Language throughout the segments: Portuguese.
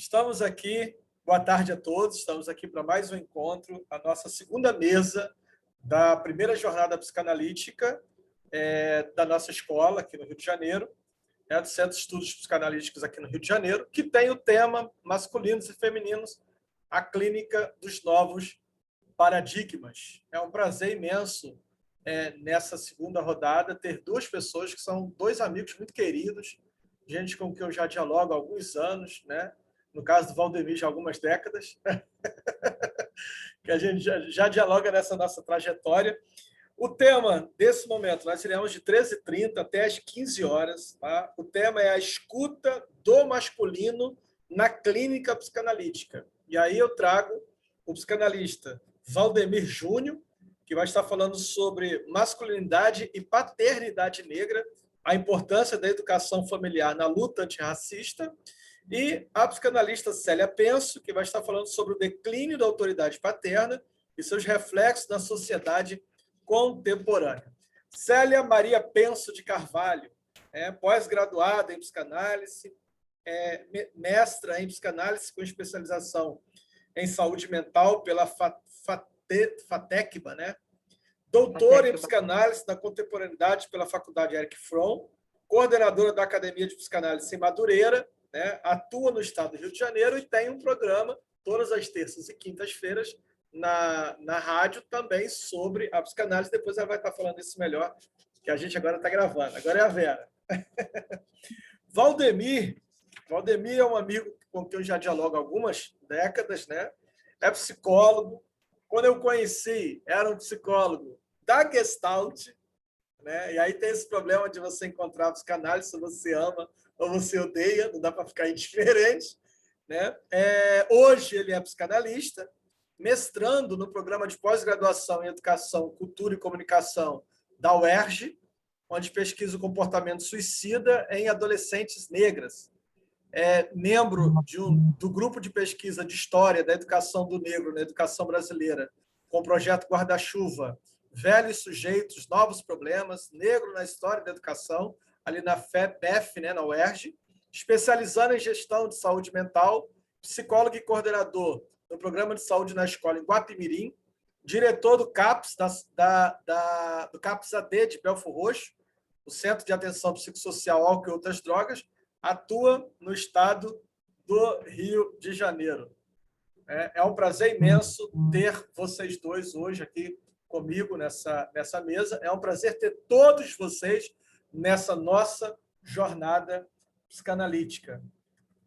Estamos aqui, boa tarde a todos, estamos aqui para mais um encontro, a nossa segunda mesa da primeira jornada psicanalítica da nossa escola aqui no Rio de Janeiro, do Centro de Estudos Psicanalíticos aqui no Rio de Janeiro, que tem o tema Masculinos e Femininos, a Clínica dos Novos Paradigmas. É um prazer imenso, nessa segunda rodada, ter duas pessoas que são dois amigos muito queridos, gente com quem eu já dialogo há alguns anos, né? No caso do Valdemir, já há algumas décadas, que a gente já dialoga nessa nossa trajetória. O tema desse momento, nós iremos de 13h30 até as 15 horas. Tá? O tema é a escuta do masculino na clínica psicanalítica. E aí eu trago o psicanalista Valdemir Júnior, que vai estar falando sobre masculinidade e paternidade negra, a importância da educação familiar na luta antirracista, e a psicanalista Célia Penso, que vai estar falando sobre o declínio da autoridade paterna e seus reflexos na sociedade contemporânea. Célia Maria Penso de Carvalho, pós-graduada em psicanálise, mestra em psicanálise com especialização em saúde mental pela FATECBA, né? Doutora em psicanálise na contemporaneidade pela Faculdade Erich Fromm, coordenadora da Academia de Psicanálise em Madureira, né? Atua no estado do Rio de Janeiro e tem um programa todas as terças e quintas-feiras na rádio também sobre a psicanálise. Depois ela vai estar falando isso melhor, que a gente agora está gravando. Agora é a Vera. Valdemir é um amigo com quem eu já dialogo há algumas décadas, né? É psicólogo. Quando eu conheci, era um psicólogo da Gestalt, né? E aí tem esse problema de você encontrar psicanálise, se você ama ou você odeia, não dá para ficar indiferente, né? Hoje ele é psicanalista, mestrando no programa de pós-graduação em Educação, Cultura e Comunicação da UERJ, onde pesquisa o comportamento suicida em adolescentes negras. É membro do grupo de pesquisa de História da Educação do Negro na Educação Brasileira, com o projeto Guarda-Chuva, Velhos Sujeitos, Novos Problemas, Negro na História da Educação, ali na FEPEF, né, na UERJ, especializando em gestão de saúde mental, psicólogo e coordenador no Programa de Saúde na Escola em Guapimirim, diretor do CAPS, do CAPS-AD de Belford Roxo, o Centro de Atenção Psicossocial, Álcool e Outras Drogas, atua no estado do Rio de Janeiro. É um prazer imenso ter vocês dois hoje aqui comigo nessa mesa. É um prazer ter todos vocês nessa nossa jornada psicanalítica.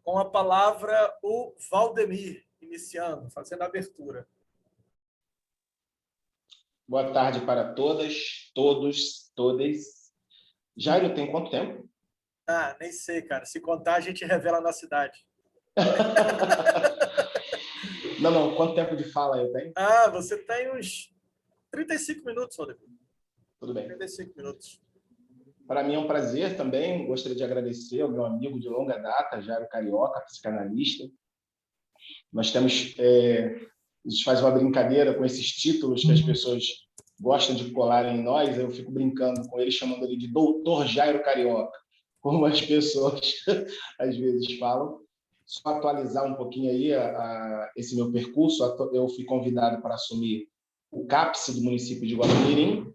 Com a palavra, o Valdemir, iniciando, fazendo a abertura. Boa tarde para todas, todos, todas. Jairo, tem quanto tempo? Nem sei, cara. Se contar, a gente revela na cidade. Não. Quanto tempo de fala eu tenho? Você tem uns 35 minutos, Rodrigo. Tudo bem. 35 minutos. Para mim é um prazer também. Gostaria de agradecer ao meu amigo de longa data, Jairo Carioca, psicanalista. Nós temos... a gente faz uma brincadeira com esses títulos que as pessoas gostam de colar em nós. Eu fico brincando com ele, chamando ele de Doutor Jairo Carioca, como as pessoas às vezes falam. Só atualizar um pouquinho aí esse meu percurso. Eu fui convidado para assumir o CAPS do município de Guapimirim,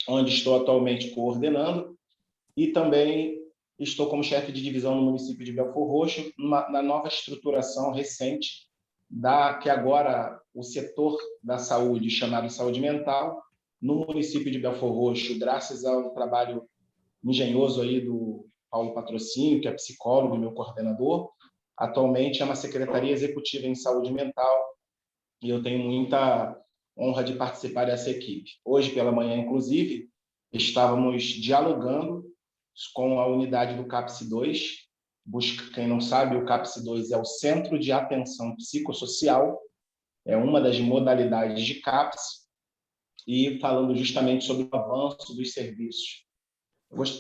onde estou atualmente coordenando, e também estou como chefe de divisão no município de Belford Roxo, na nova estruturação recente, que agora o setor da saúde, chamado saúde mental, no município de Belford Roxo, graças ao trabalho engenhoso aí do Paulo Patrocínio, que é psicólogo e meu coordenador. Atualmente é uma secretaria executiva em saúde mental e eu tenho muita honra de participar dessa equipe. Hoje pela manhã, inclusive, estávamos dialogando com a unidade do CAPS 2. Quem não sabe, o CAPS 2 é o Centro de Atenção Psicossocial, é uma das modalidades de CAPS, e falando justamente sobre o avanço dos serviços.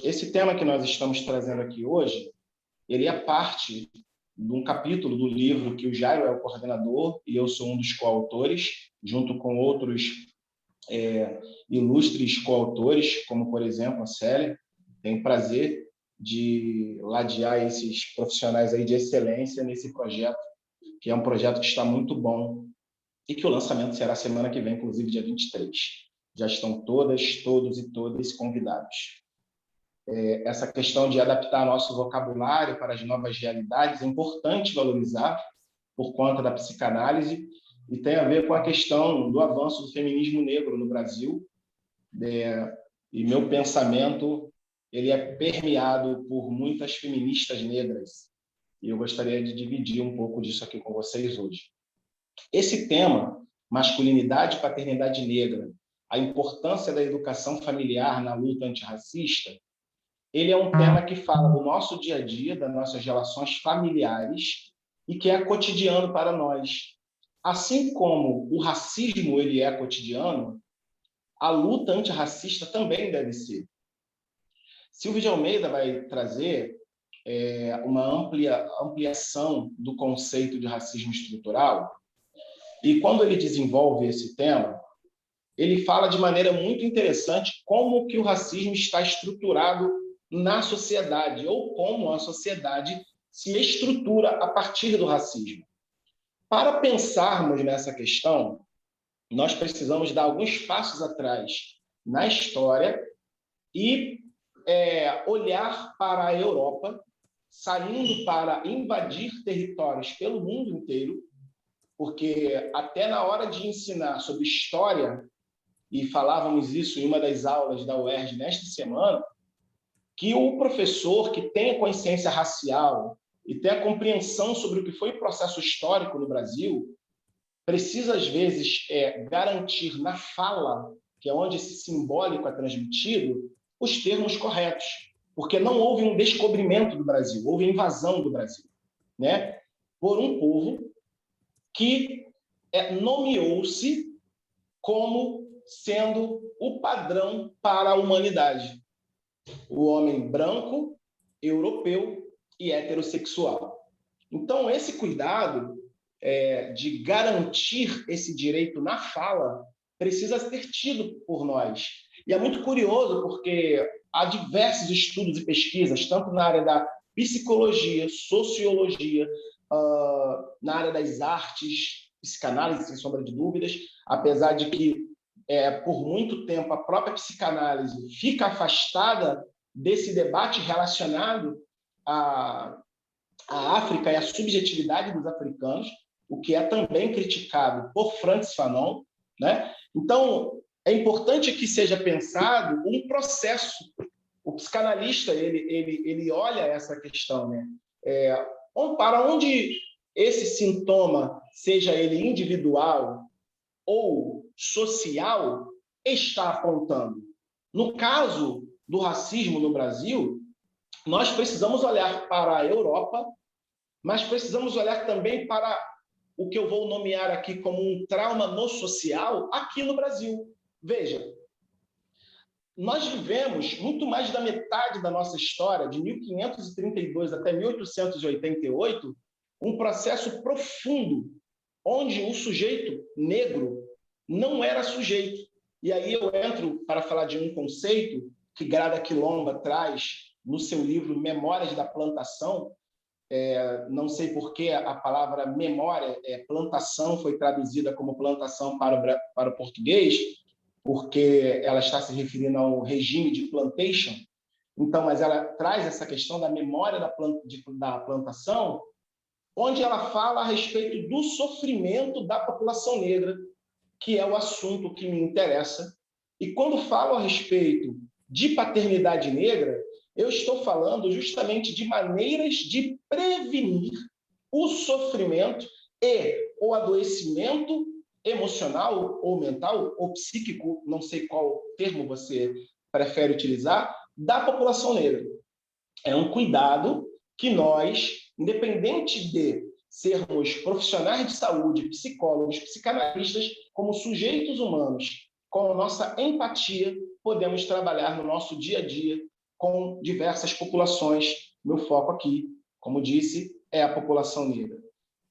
Esse tema que nós estamos trazendo aqui hoje, ele é parte de um capítulo do livro que o Jairo é o coordenador e eu sou um dos coautores, junto com outros ilustres coautores, como, por exemplo, a Célia. Tenho o prazer de ladear esses profissionais aí de excelência nesse projeto que é um projeto que está muito bom e que o lançamento será semana que vem, inclusive dia 23. Já estão todas, todos e todas convidados. Essa questão de adaptar nosso vocabulário para as novas realidades é importante valorizar por conta da psicanálise e tem a ver com a questão do avanço do feminismo negro no Brasil. E meu pensamento ele é permeado por muitas feministas negras e eu gostaria de dividir um pouco disso aqui com vocês hoje. Esse tema, masculinidade e paternidade negra, a importância da educação familiar na luta antirracista, ele é um tema que fala do nosso dia a dia, das nossas relações familiares e que é cotidiano para nós. Assim como o racismo ele é cotidiano, a luta antirracista também deve ser. Silvio de Almeida vai trazer uma ampliação do conceito de racismo estrutural e quando ele desenvolve esse tema, ele fala de maneira muito interessante como que o racismo está estruturado na sociedade, ou como a sociedade se estrutura a partir do racismo. Para pensarmos nessa questão, nós precisamos dar alguns passos atrás na história e olhar para a Europa, saindo para invadir territórios pelo mundo inteiro, porque até na hora de ensinar sobre história, e falávamos isso em uma das aulas da UERJ nesta semana, que o professor que tem a consciência racial e tem a compreensão sobre o que foi o processo histórico no Brasil, precisa, às vezes, garantir na fala, que é onde esse simbólico é transmitido, os termos corretos, porque não houve um descobrimento do Brasil, houve invasão do Brasil, né? Por um povo que nomeou-se como sendo o padrão para a humanidade. O homem branco, europeu e heterossexual. Então, esse cuidado de garantir esse direito na fala precisa ser tido por nós. E é muito curioso porque há diversos estudos e pesquisas, tanto na área da psicologia, sociologia, na área das artes, psicanálise, sem sombra de dúvidas, apesar de que por muito tempo, a própria psicanálise fica afastada desse debate relacionado à África e à subjetividade dos africanos, o que é também criticado por Frantz Fanon, né? Então, é importante que seja pensado um processo. O psicanalista ele olha essa questão, né? Para onde esse sintoma, seja ele individual ou social, está apontando. No caso do racismo no Brasil, nós precisamos olhar para a Europa, mas precisamos olhar também para o que eu vou nomear aqui como um trauma no social aqui no Brasil. Veja, nós vivemos muito mais da metade da nossa história, de 1532 até 1888, um processo profundo onde o sujeito negro não era sujeito. E aí eu entro para falar de um conceito que Grada Quilomba traz no seu livro Memórias da Plantação. Não sei por que a palavra memória, plantação, foi traduzida como plantação para o português, porque ela está se referindo ao regime de plantation. Então, mas ela traz essa questão da memória da plantação, onde ela fala a respeito do sofrimento da população negra, que é o assunto que me interessa. E quando falo a respeito de paternidade negra, eu estou falando justamente de maneiras de prevenir o sofrimento e o adoecimento emocional ou mental ou psíquico, não sei qual termo você prefere utilizar, da população negra. É um cuidado que nós, independente de sermos profissionais de saúde, psicólogos, psicanalistas, como sujeitos humanos, com a nossa empatia, podemos trabalhar no nosso dia a dia com diversas populações. Meu foco aqui, como disse, é a população negra.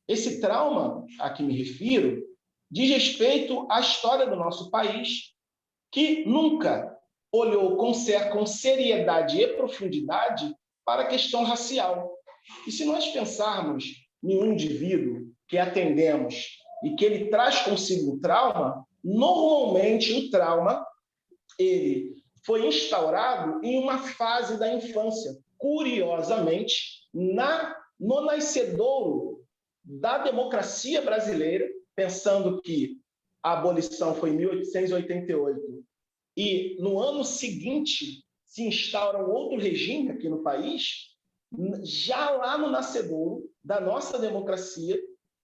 Esse trauma a que me refiro diz respeito à história do nosso país, que nunca olhou com seriedade e profundidade para a questão racial. E se nós pensarmos em um indivíduo que atendemos e que ele traz consigo o trauma, normalmente o trauma ele foi instaurado em uma fase da infância. Curiosamente, no nascedouro da democracia brasileira, pensando que a abolição foi em 1888 e no ano seguinte se instaura um outro regime aqui no país, já lá no nascedouro da nossa democracia,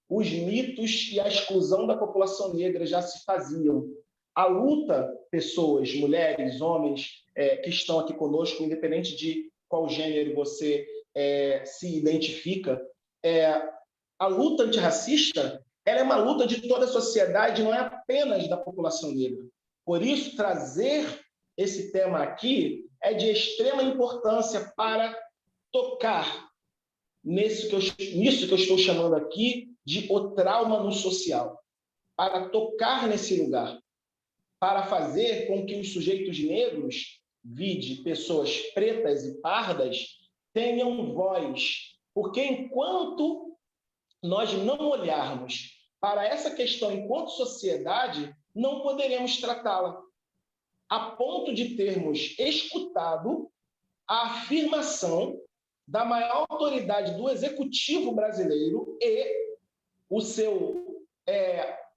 os mitos e a exclusão da população negra já se faziam. A luta, pessoas, mulheres, homens que estão aqui conosco, independente de qual gênero você se identifica, a luta antirracista ela é uma luta de toda a sociedade, não é apenas da população negra. Por isso, trazer esse tema aqui é de extrema importância para tocar nisso que eu estou chamando aqui de o trauma no social, para tocar nesse lugar, para fazer com que os sujeitos negros, vide pessoas pretas e pardas, tenham voz. Porque enquanto nós não olharmos para essa questão enquanto sociedade, não poderemos tratá-la, a ponto de termos escutado a afirmação da maior autoridade do executivo brasileiro e o seu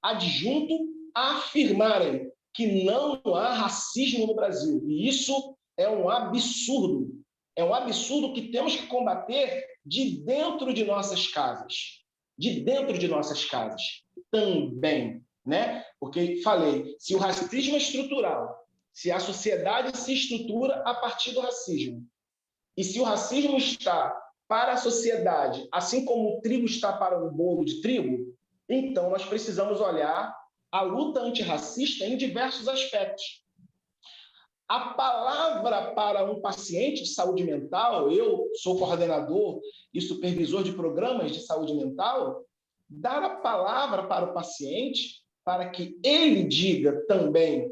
adjunto a afirmarem que não há racismo no Brasil. E isso é um absurdo. É um absurdo que temos que combater de dentro de nossas casas. De dentro de nossas casas também, né? Porque falei, se o racismo é estrutural, se a sociedade se estrutura a partir do racismo, e se o racismo está para a sociedade, assim como o trigo está para um bolo de trigo, então nós precisamos olhar a luta antirracista em diversos aspectos. A palavra para um paciente de saúde mental, eu sou coordenador e supervisor de programas de saúde mental, dar a palavra para o paciente para que ele diga também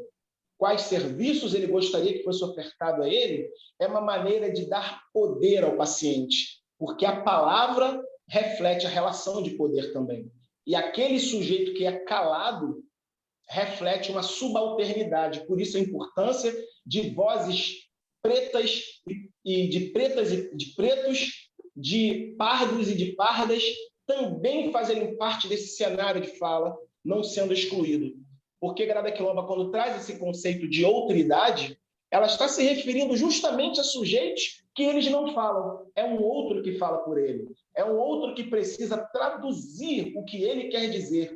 quais serviços ele gostaria que fosse ofertado a ele, é uma maneira de dar poder ao paciente, porque a palavra reflete a relação de poder também. E aquele sujeito que é calado reflete uma subalternidade. Por isso a importância de vozes pretas e de pretos, de pardos e de pardas também fazerem parte desse cenário de fala, não sendo excluído. Porque Grada Quilomba, quando traz esse conceito de outra-idade, ela está se referindo justamente a sujeitos que eles não falam. É um outro que fala por ele. É um outro que precisa traduzir o que ele quer dizer.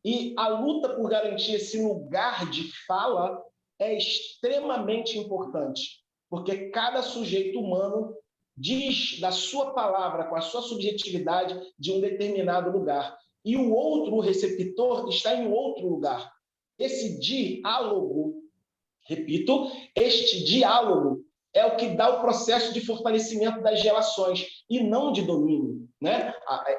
E a luta por garantir esse lugar de fala é extremamente importante, porque cada sujeito humano diz da sua palavra, com a sua subjetividade, de um determinado lugar. E o outro, o receptor, está em outro lugar. Esse diálogo, repito, este diálogo é o que dá o processo de fortalecimento das relações e não de domínio, né?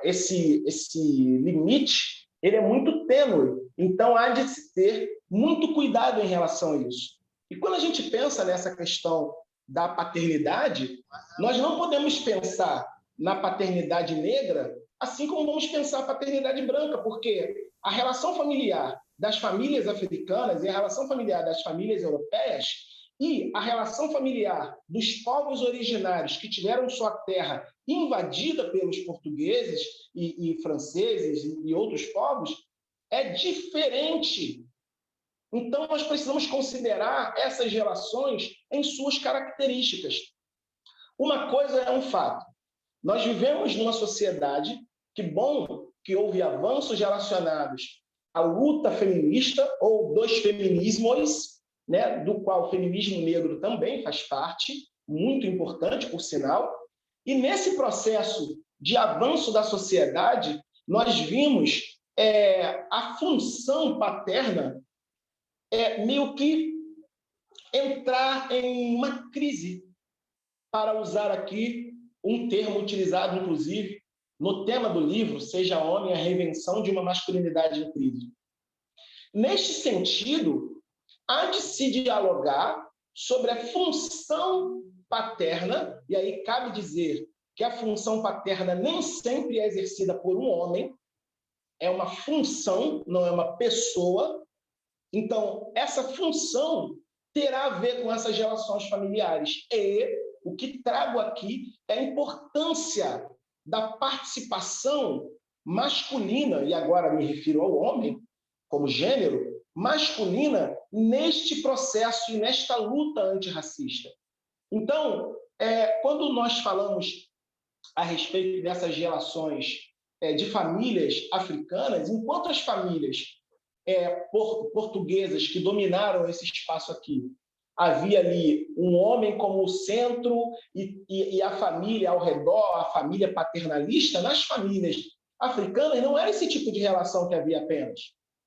Esse limite ele é muito tênue, então há de se ter muito cuidado em relação a isso. E quando a gente pensa nessa questão da paternidade, nós não podemos pensar na paternidade negra assim como vamos pensar a paternidade branca, porque a relação familiar das famílias africanas e a relação familiar das famílias europeias e a relação familiar dos povos originários que tiveram sua terra invadida pelos portugueses e franceses e outros povos é diferente. Então, nós precisamos considerar essas relações em suas características. Uma coisa é um fato. Nós vivemos numa sociedade que, bom, que houve avanços relacionados à luta feminista ou dos feminismos, né, do qual o feminismo negro também faz parte, muito importante, por sinal. E nesse processo de avanço da sociedade, nós vimos a função paterna meio que entrar em uma crise, para usar aqui um termo utilizado, inclusive, no tema do livro, Seja Homem, a Reinvenção de uma Masculinidade em Crise. Neste sentido, há de se dialogar sobre a função paterna, e aí cabe dizer que a função paterna nem sempre é exercida por um homem, é uma função, não é uma pessoa. Então, essa função terá a ver com essas relações familiares. E o que trago aqui é a importância da participação masculina, e agora me refiro ao homem, como gênero, masculina, neste processo e nesta luta antirracista. Então, quando nós falamos a respeito dessas relações de famílias africanas, enquanto as famílias portuguesas que dominaram esse espaço aqui, havia ali um homem como centro e a família ao redor, a família paternalista, nas famílias africanas não era esse tipo de relação que havia apenas.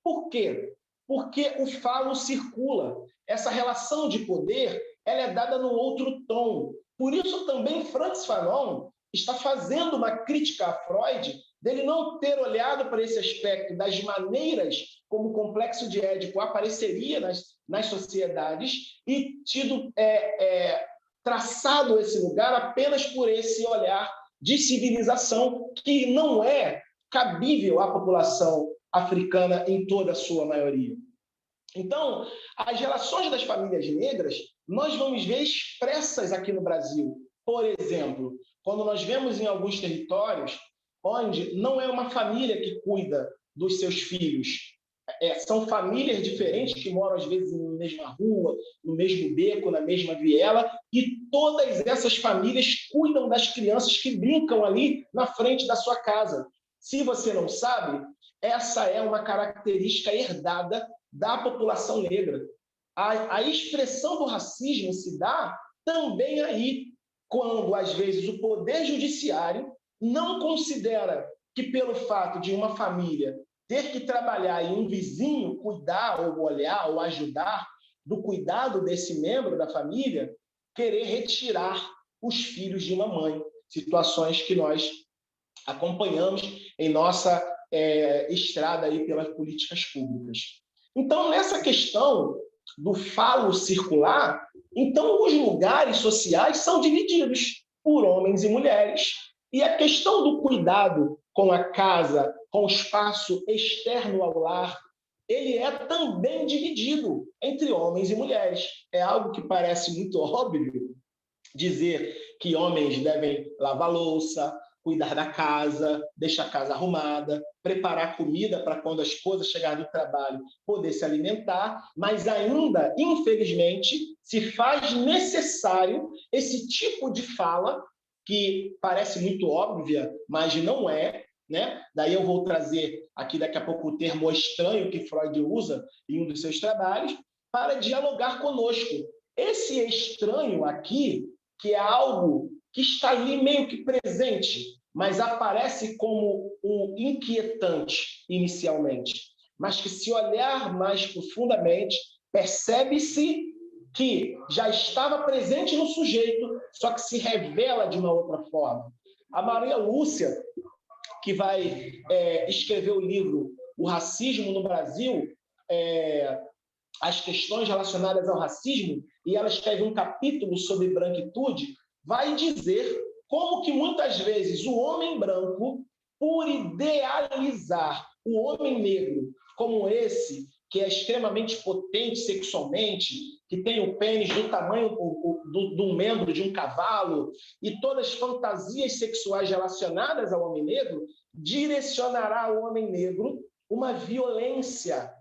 Por quê? Porque o falo circula. Essa relação de poder ela é dada num outro tom. Por isso também Frantz Fanon está fazendo uma crítica a Freud dele não ter olhado para esse aspecto das maneiras como o complexo de Édipo apareceria nas sociedades e tido traçado esse lugar apenas por esse olhar de civilização que não é cabível à população africana em toda a sua maioria. Então, as relações das famílias negras nós vamos ver expressas aqui no Brasil. Por exemplo, quando nós vemos em alguns territórios onde não é uma família que cuida dos seus filhos, são famílias diferentes que moram, às vezes, na mesma rua, no mesmo beco, na mesma viela, e todas essas famílias cuidam das crianças que brincam ali na frente da sua casa. Se você não sabe, essa é uma característica herdada da população negra. A expressão do racismo se dá também aí, quando, às vezes, o poder judiciário não considera que, pelo fato de uma família ter que trabalhar e um vizinho cuidar ou olhar ou ajudar do cuidado desse membro da família, querer retirar os filhos de uma mãe. Situações que nós acompanhamos em nossa estrada aí pelas políticas públicas. Então, nessa questão do falo circular, então os lugares sociais são divididos por homens e mulheres. E a questão do cuidado com a casa, com o espaço externo ao lar, ele é também dividido entre homens e mulheres. É algo que parece muito óbvio dizer que homens devem lavar louça, cuidar da casa, deixar a casa arrumada, preparar comida para quando a esposa chegar do trabalho poder se alimentar, mas ainda, infelizmente, se faz necessário esse tipo de fala que parece muito óbvia, mas não é, né? Daí eu vou trazer aqui daqui a pouco o termo estranho que Freud usa em um dos seus trabalhos para dialogar conosco. Esse estranho aqui, que é algo que está ali meio que presente, mas aparece como um inquietante inicialmente, mas que se olhar mais profundamente, percebe-se que já estava presente no sujeito, só que se revela de uma outra forma. A Maria Lúcia, que vai escrever o livro O Racismo no Brasil, as questões relacionadas ao racismo, e ela escreve um capítulo sobre branquitude, vai dizer como que muitas vezes o homem branco, por idealizar o homem negro como esse, que é extremamente potente sexualmente, que tem o pênis do tamanho do membro de um cavalo, e todas as fantasias sexuais relacionadas ao homem negro, direcionará ao homem negro uma violência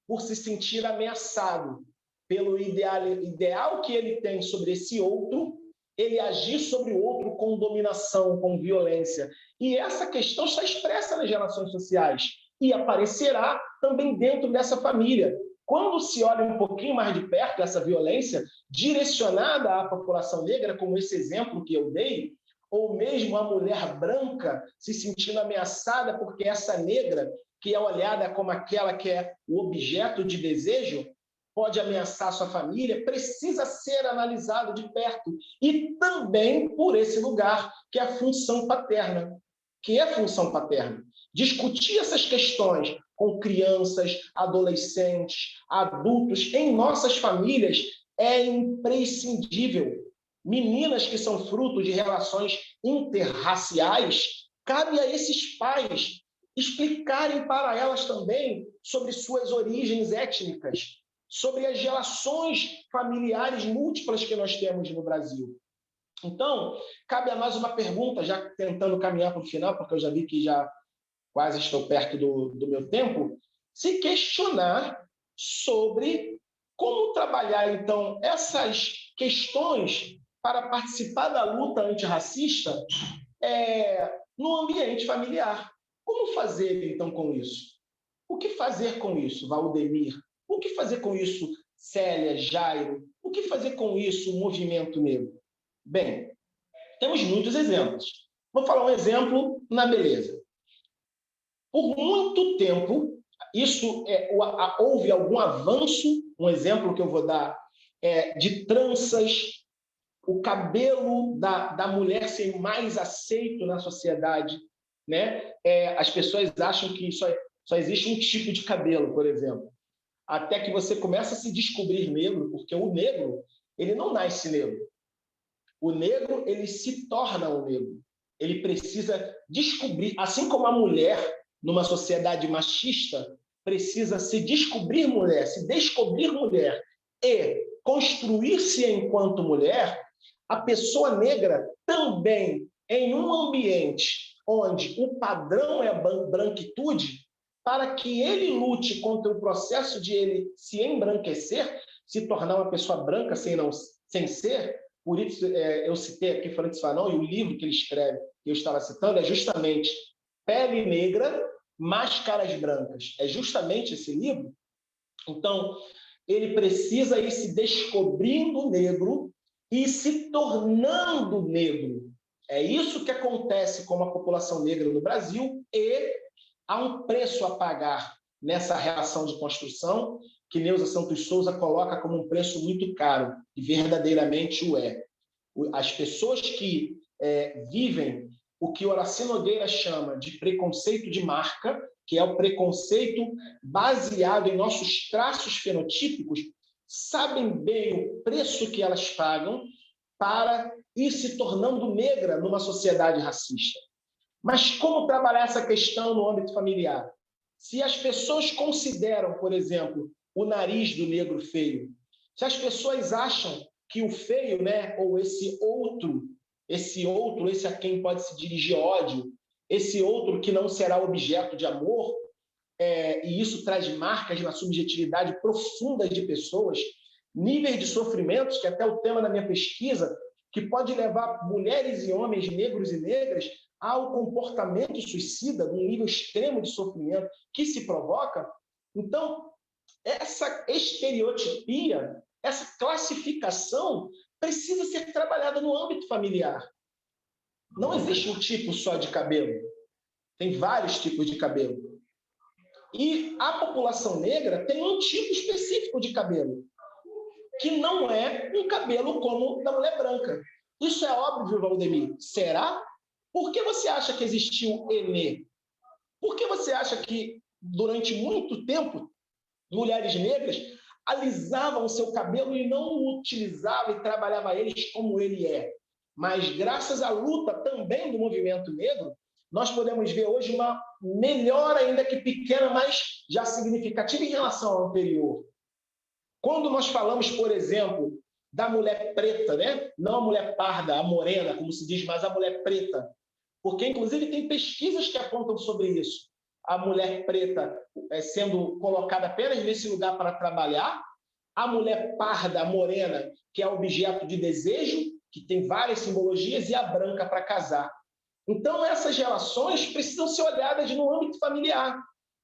por se sentir ameaçado pelo ideal que ele tem sobre esse outro, ele agir sobre o outro com dominação, com violência. E essa questão está expressa nas relações sociais e aparecerá também dentro dessa família. Quando se olha um pouquinho mais de perto essa violência direcionada à população negra, como esse exemplo que eu dei, ou mesmo a mulher branca se sentindo ameaçada porque essa negra, que é olhada como aquela que é o objeto de desejo, pode ameaçar sua família, precisa ser analisado de perto. E também por esse lugar, que é a função paterna. Que é a função paterna? Discutir essas questões com crianças, adolescentes, adultos, em nossas famílias, é imprescindível. Meninas que são fruto de relações interraciais, cabe a esses pais explicarem para elas também sobre suas origens étnicas, sobre as relações familiares múltiplas que nós temos no Brasil. Então, cabe a nós uma pergunta, já tentando caminhar para o final, porque eu já vi que já quase estou perto do meu tempo, se questionar sobre como trabalhar, então, essas questões para participar da luta antirracista no ambiente familiar. Como fazer, então, com isso? O que fazer com isso, Valdemir? O que fazer com isso, Célia, Jairo? O que fazer com isso, o movimento negro? Bem, temos muitos exemplos. Vou falar um exemplo na beleza. Por muito tempo, houve algum avanço, um exemplo que eu vou dar de tranças, o cabelo da mulher ser mais aceito na sociedade, né? As pessoas acham que só existe um tipo de cabelo, por exemplo. Até que você começa a se descobrir negro, porque o negro, ele não nasce negro. O negro, ele se torna um negro. Ele precisa descobrir, assim como a mulher, numa sociedade machista, precisa se descobrir mulher, se descobrir mulher e construir-se enquanto mulher, a pessoa negra também, em um ambiente onde o padrão é a branquitude, para que ele lute contra o processo de ele se embranquecer, se tornar uma pessoa branca sem ser. Por isso eu citei aqui Francis Fanon, e o livro que ele escreve, que eu estava citando, é justamente Pele Negra, Máscaras Brancas. É justamente esse livro. Então, ele precisa ir se descobrindo negro e se tornando negro. É isso que acontece com a população negra no Brasil, e há um preço a pagar nessa relação de construção que Neuza Santos Souza coloca como um preço muito caro, e verdadeiramente o é. As pessoas que vivem o que Horaci Nogueira chama de preconceito de marca, que é o preconceito baseado em nossos traços fenotípicos, sabem bem o preço que elas pagam para ir se tornando negra numa sociedade racista. Mas como trabalhar essa questão no âmbito familiar? Se as pessoas consideram, por exemplo, o nariz do negro feio, se as pessoas acham que o feio, né, ou esse a quem pode se dirigir ódio, esse outro que não será objeto de amor, e isso traz marcas na subjetividade profunda de pessoas, níveis de sofrimentos, que até o tema da minha pesquisa, que pode levar mulheres e homens negros e negras ao comportamento suicida, num nível extremo de sofrimento que se provoca. Então, essa estereotipia, essa classificação precisa ser trabalhada no âmbito familiar. Não existe um tipo só de cabelo. Tem vários tipos de cabelo. E a população negra tem um tipo específico de cabelo, que não é um cabelo como o da mulher branca. Isso é óbvio, Valdemir. Será? Por que você acha que existiu Enê? Por que você acha que, durante muito tempo, mulheres negras alisavam o seu cabelo e não o utilizavam e trabalhavam eles como ele é? Mas, graças à luta também do movimento negro, nós podemos ver hoje uma melhora, ainda que pequena, mas já significativa em relação ao anterior. Quando nós falamos, por exemplo, da mulher preta, né? Não a mulher parda, a morena, como se diz, mas a mulher preta, porque, inclusive, tem pesquisas que apontam sobre isso. A mulher preta sendo colocada apenas nesse lugar para trabalhar, a mulher parda, a morena, que é objeto de desejo, que tem várias simbologias, e a branca para casar. Então, essas relações precisam ser olhadas no âmbito familiar,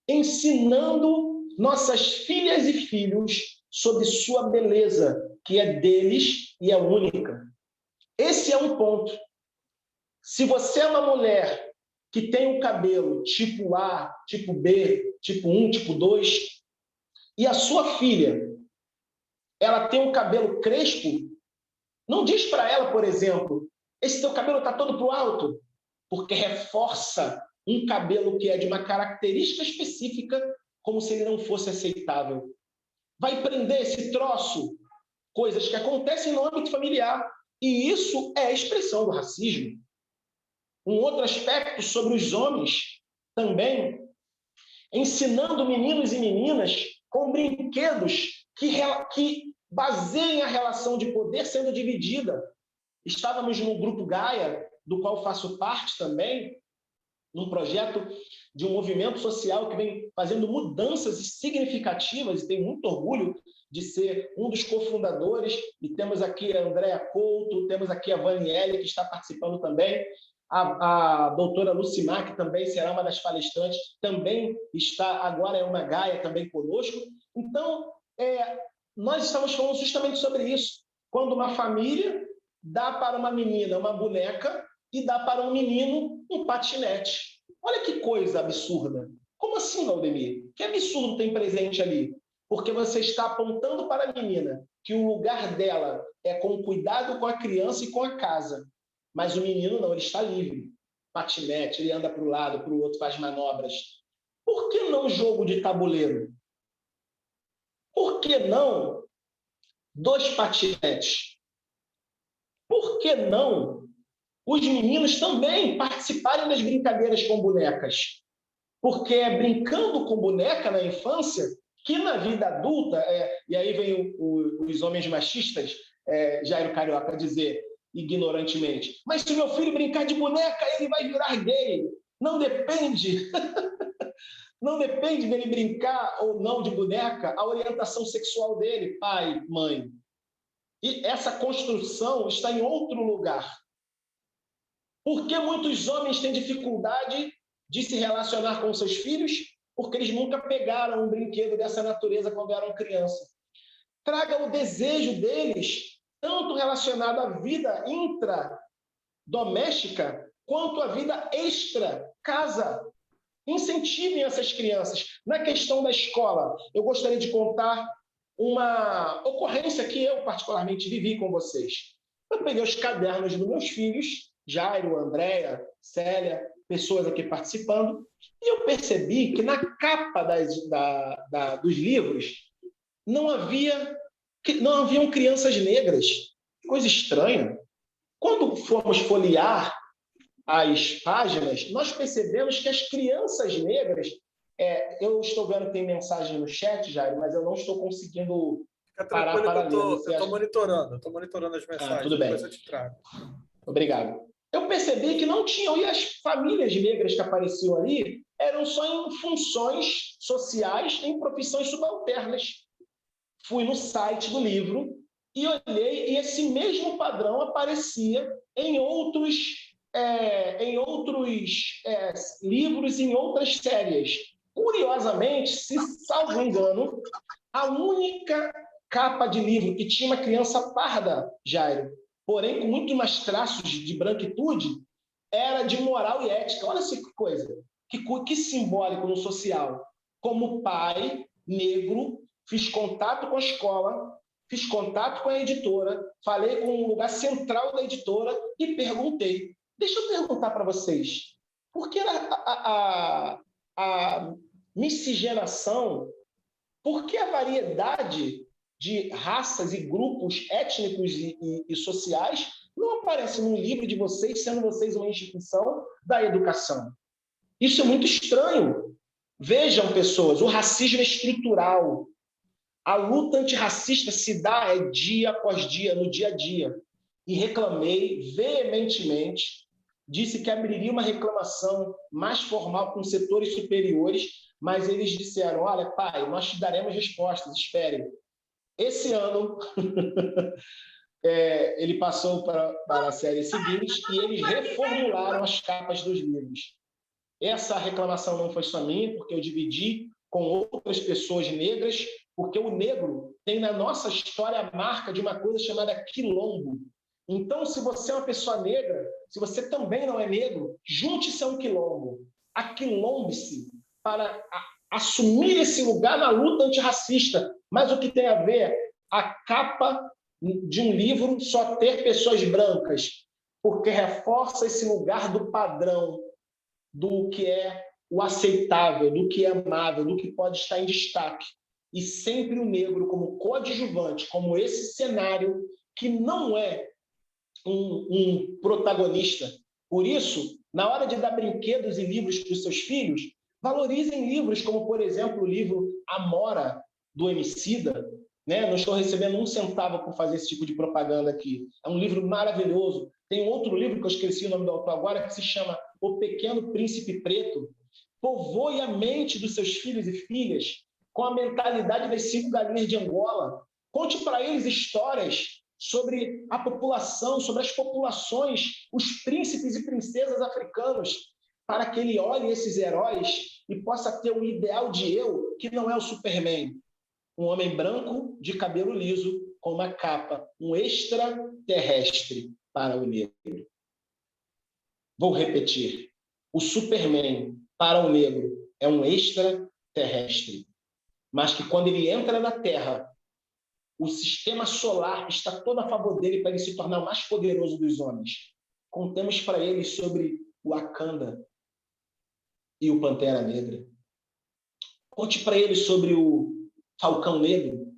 ensinando nossas filhas e filhos sobre sua beleza, que é deles e é única. Esse é um ponto. Se você é uma mulher que tem um cabelo tipo A, tipo B, tipo 1, tipo 2, e a sua filha ela tem um cabelo crespo, não diz para ela, por exemplo, esse teu cabelo está todo para o alto, porque reforça um cabelo que é de uma característica específica, como se ele não fosse aceitável. Vai prender esse troço, coisas que acontecem no âmbito familiar, e isso é a expressão do racismo. Um outro aspecto sobre os homens também ensinando meninos e meninas com brinquedos que baseiem a relação de poder sendo dividida. Estávamos no Grupo Gaia, do qual faço parte também, num projeto de um movimento social que vem fazendo mudanças significativas, e tenho muito orgulho de ser um dos cofundadores, e temos aqui a Andréa Couto, temos aqui a Vanielle, que está participando também, a doutora Lucimar, que também será uma das palestrantes, também está, agora é uma Gaia também conosco. Então, nós estamos falando justamente sobre isso. Quando uma família dá para uma menina uma boneca e dá para um menino um patinete. Olha que coisa absurda. Como assim, Valdemir? Que absurdo tem presente ali? Porque você está apontando para a menina que o lugar dela é com cuidado com a criança e com a casa. Mas o menino não, ele está livre. Patinete, ele anda para um lado, para o outro, faz manobras. Por que não jogo de tabuleiro? Por que não 2 patinetes? Por que não os meninos também participarem das brincadeiras com bonecas? Porque é brincando com boneca na infância que na vida adulta, e aí vem os homens machistas, Jairo Carioca, dizer ignorantemente, mas se meu filho brincar de boneca, ele vai virar gay. Não depende. Não depende dele brincar ou não de boneca a orientação sexual dele, pai, mãe. E essa construção está em outro lugar. Por que muitos homens têm dificuldade de se relacionar com seus filhos? Porque eles nunca pegaram um brinquedo dessa natureza quando eram crianças. Traga o desejo deles, tanto relacionado à vida intradoméstica, quanto à vida extra-casa. Incentivem essas crianças. Na questão da escola, eu gostaria de contar uma ocorrência que eu particularmente vivi com vocês. Eu peguei os cadernos dos meus filhos, Jairo, Andréa, Célia, pessoas aqui participando, e eu percebi que na capa dos livros não haviam crianças negras. Coisa estranha. Quando fomos folhear as páginas, nós percebemos que as crianças negras... eu estou vendo que tem mensagem no chat, Jairo, mas eu não estou conseguindo parar para ler. Eu estou monitorando as mensagens. Tudo bem. Depois eu te trago. Obrigado. Eu percebi que não tinham, e as famílias negras que apareciam ali eram só em funções sociais, em profissões subalternas. Fui no site do livro e olhei, e esse mesmo padrão aparecia em outros livros, em outras séries. Curiosamente, se salvo engano, a única capa de livro que tinha uma criança parda, Jairo, porém com muito mais traços de branquitude, era de moral e ética. Olha essa coisa, que simbólico no social. Como pai negro, fiz contato com a escola, fiz contato com a editora, falei com o lugar central da editora e perguntei. Deixa eu perguntar para vocês, por que a miscigenação, por que a variedade de raças e grupos étnicos e sociais não aparece no livro de vocês, sendo vocês uma instituição da educação? Isso é muito estranho. Vejam, pessoas, o racismo é estrutural. A luta antirracista se dá dia após dia, no dia a dia. E reclamei veementemente, disse que abriria uma reclamação mais formal com setores superiores, mas eles disseram, olha, pai, nós te daremos respostas, espere. Esse ano, ele passou para a série seguinte e eles reformularam as capas dos livros. Essa reclamação não foi só minha, porque eu dividi com outras pessoas negras, porque o negro tem na nossa história a marca de uma coisa chamada quilombo. Então, se você é uma pessoa negra, se você também não é negro, junte-se a um quilombo. Aquilombe-se para assumir esse lugar na luta antirracista. Mas o que tem a ver? A capa de um livro só ter pessoas brancas, porque reforça esse lugar do padrão, do que é o aceitável, do que é amável, do que pode estar em destaque. E sempre o negro como coadjuvante, como esse cenário que não é um protagonista. Por isso, na hora de dar brinquedos e livros para os seus filhos, Valorizem livros como, por exemplo, o livro Amora, do Emicida, né? Não estou recebendo um centavo por fazer esse tipo de propaganda aqui. É um livro maravilhoso. Tem um outro livro, que eu esqueci o nome do autor agora, que se chama O Pequeno Príncipe Preto. Povoe a mente dos seus filhos e filhas com a mentalidade das 5 galinhas de Angola. Conte para eles histórias sobre a população, sobre as populações, os príncipes e princesas africanos, para que ele olhe esses heróis e possa ter um ideal de eu que não é o Superman. Um homem branco de cabelo liso com uma capa, um extraterrestre para o negro. Vou repetir. O Superman para o negro é um extraterrestre, mas que quando ele entra na Terra, o sistema solar está todo a favor dele para ele se tornar o mais poderoso dos homens. Contemos para ele sobre o Wakanda e o Pantera Negra. Conte para ele sobre o Falcão Negro.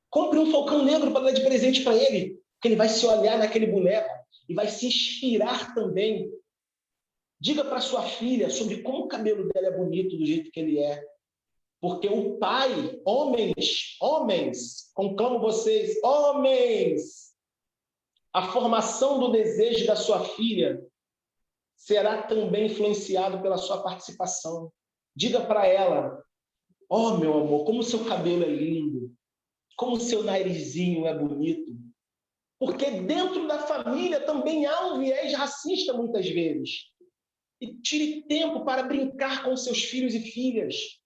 Compre um Falcão Negro para dar de presente para ele, que ele vai se olhar naquele boneco e vai se inspirar também. Diga para sua filha sobre como o cabelo dela é bonito do jeito que ele é. Porque o pai, homens, conclamo vocês, homens, a formação do desejo da sua filha será também influenciado pela sua participação. Diga para ela, oh, meu amor, como o seu cabelo é lindo, como o seu narizinho é bonito. Porque dentro da família também há um viés racista muitas vezes. E tire tempo para brincar com seus filhos e filhas,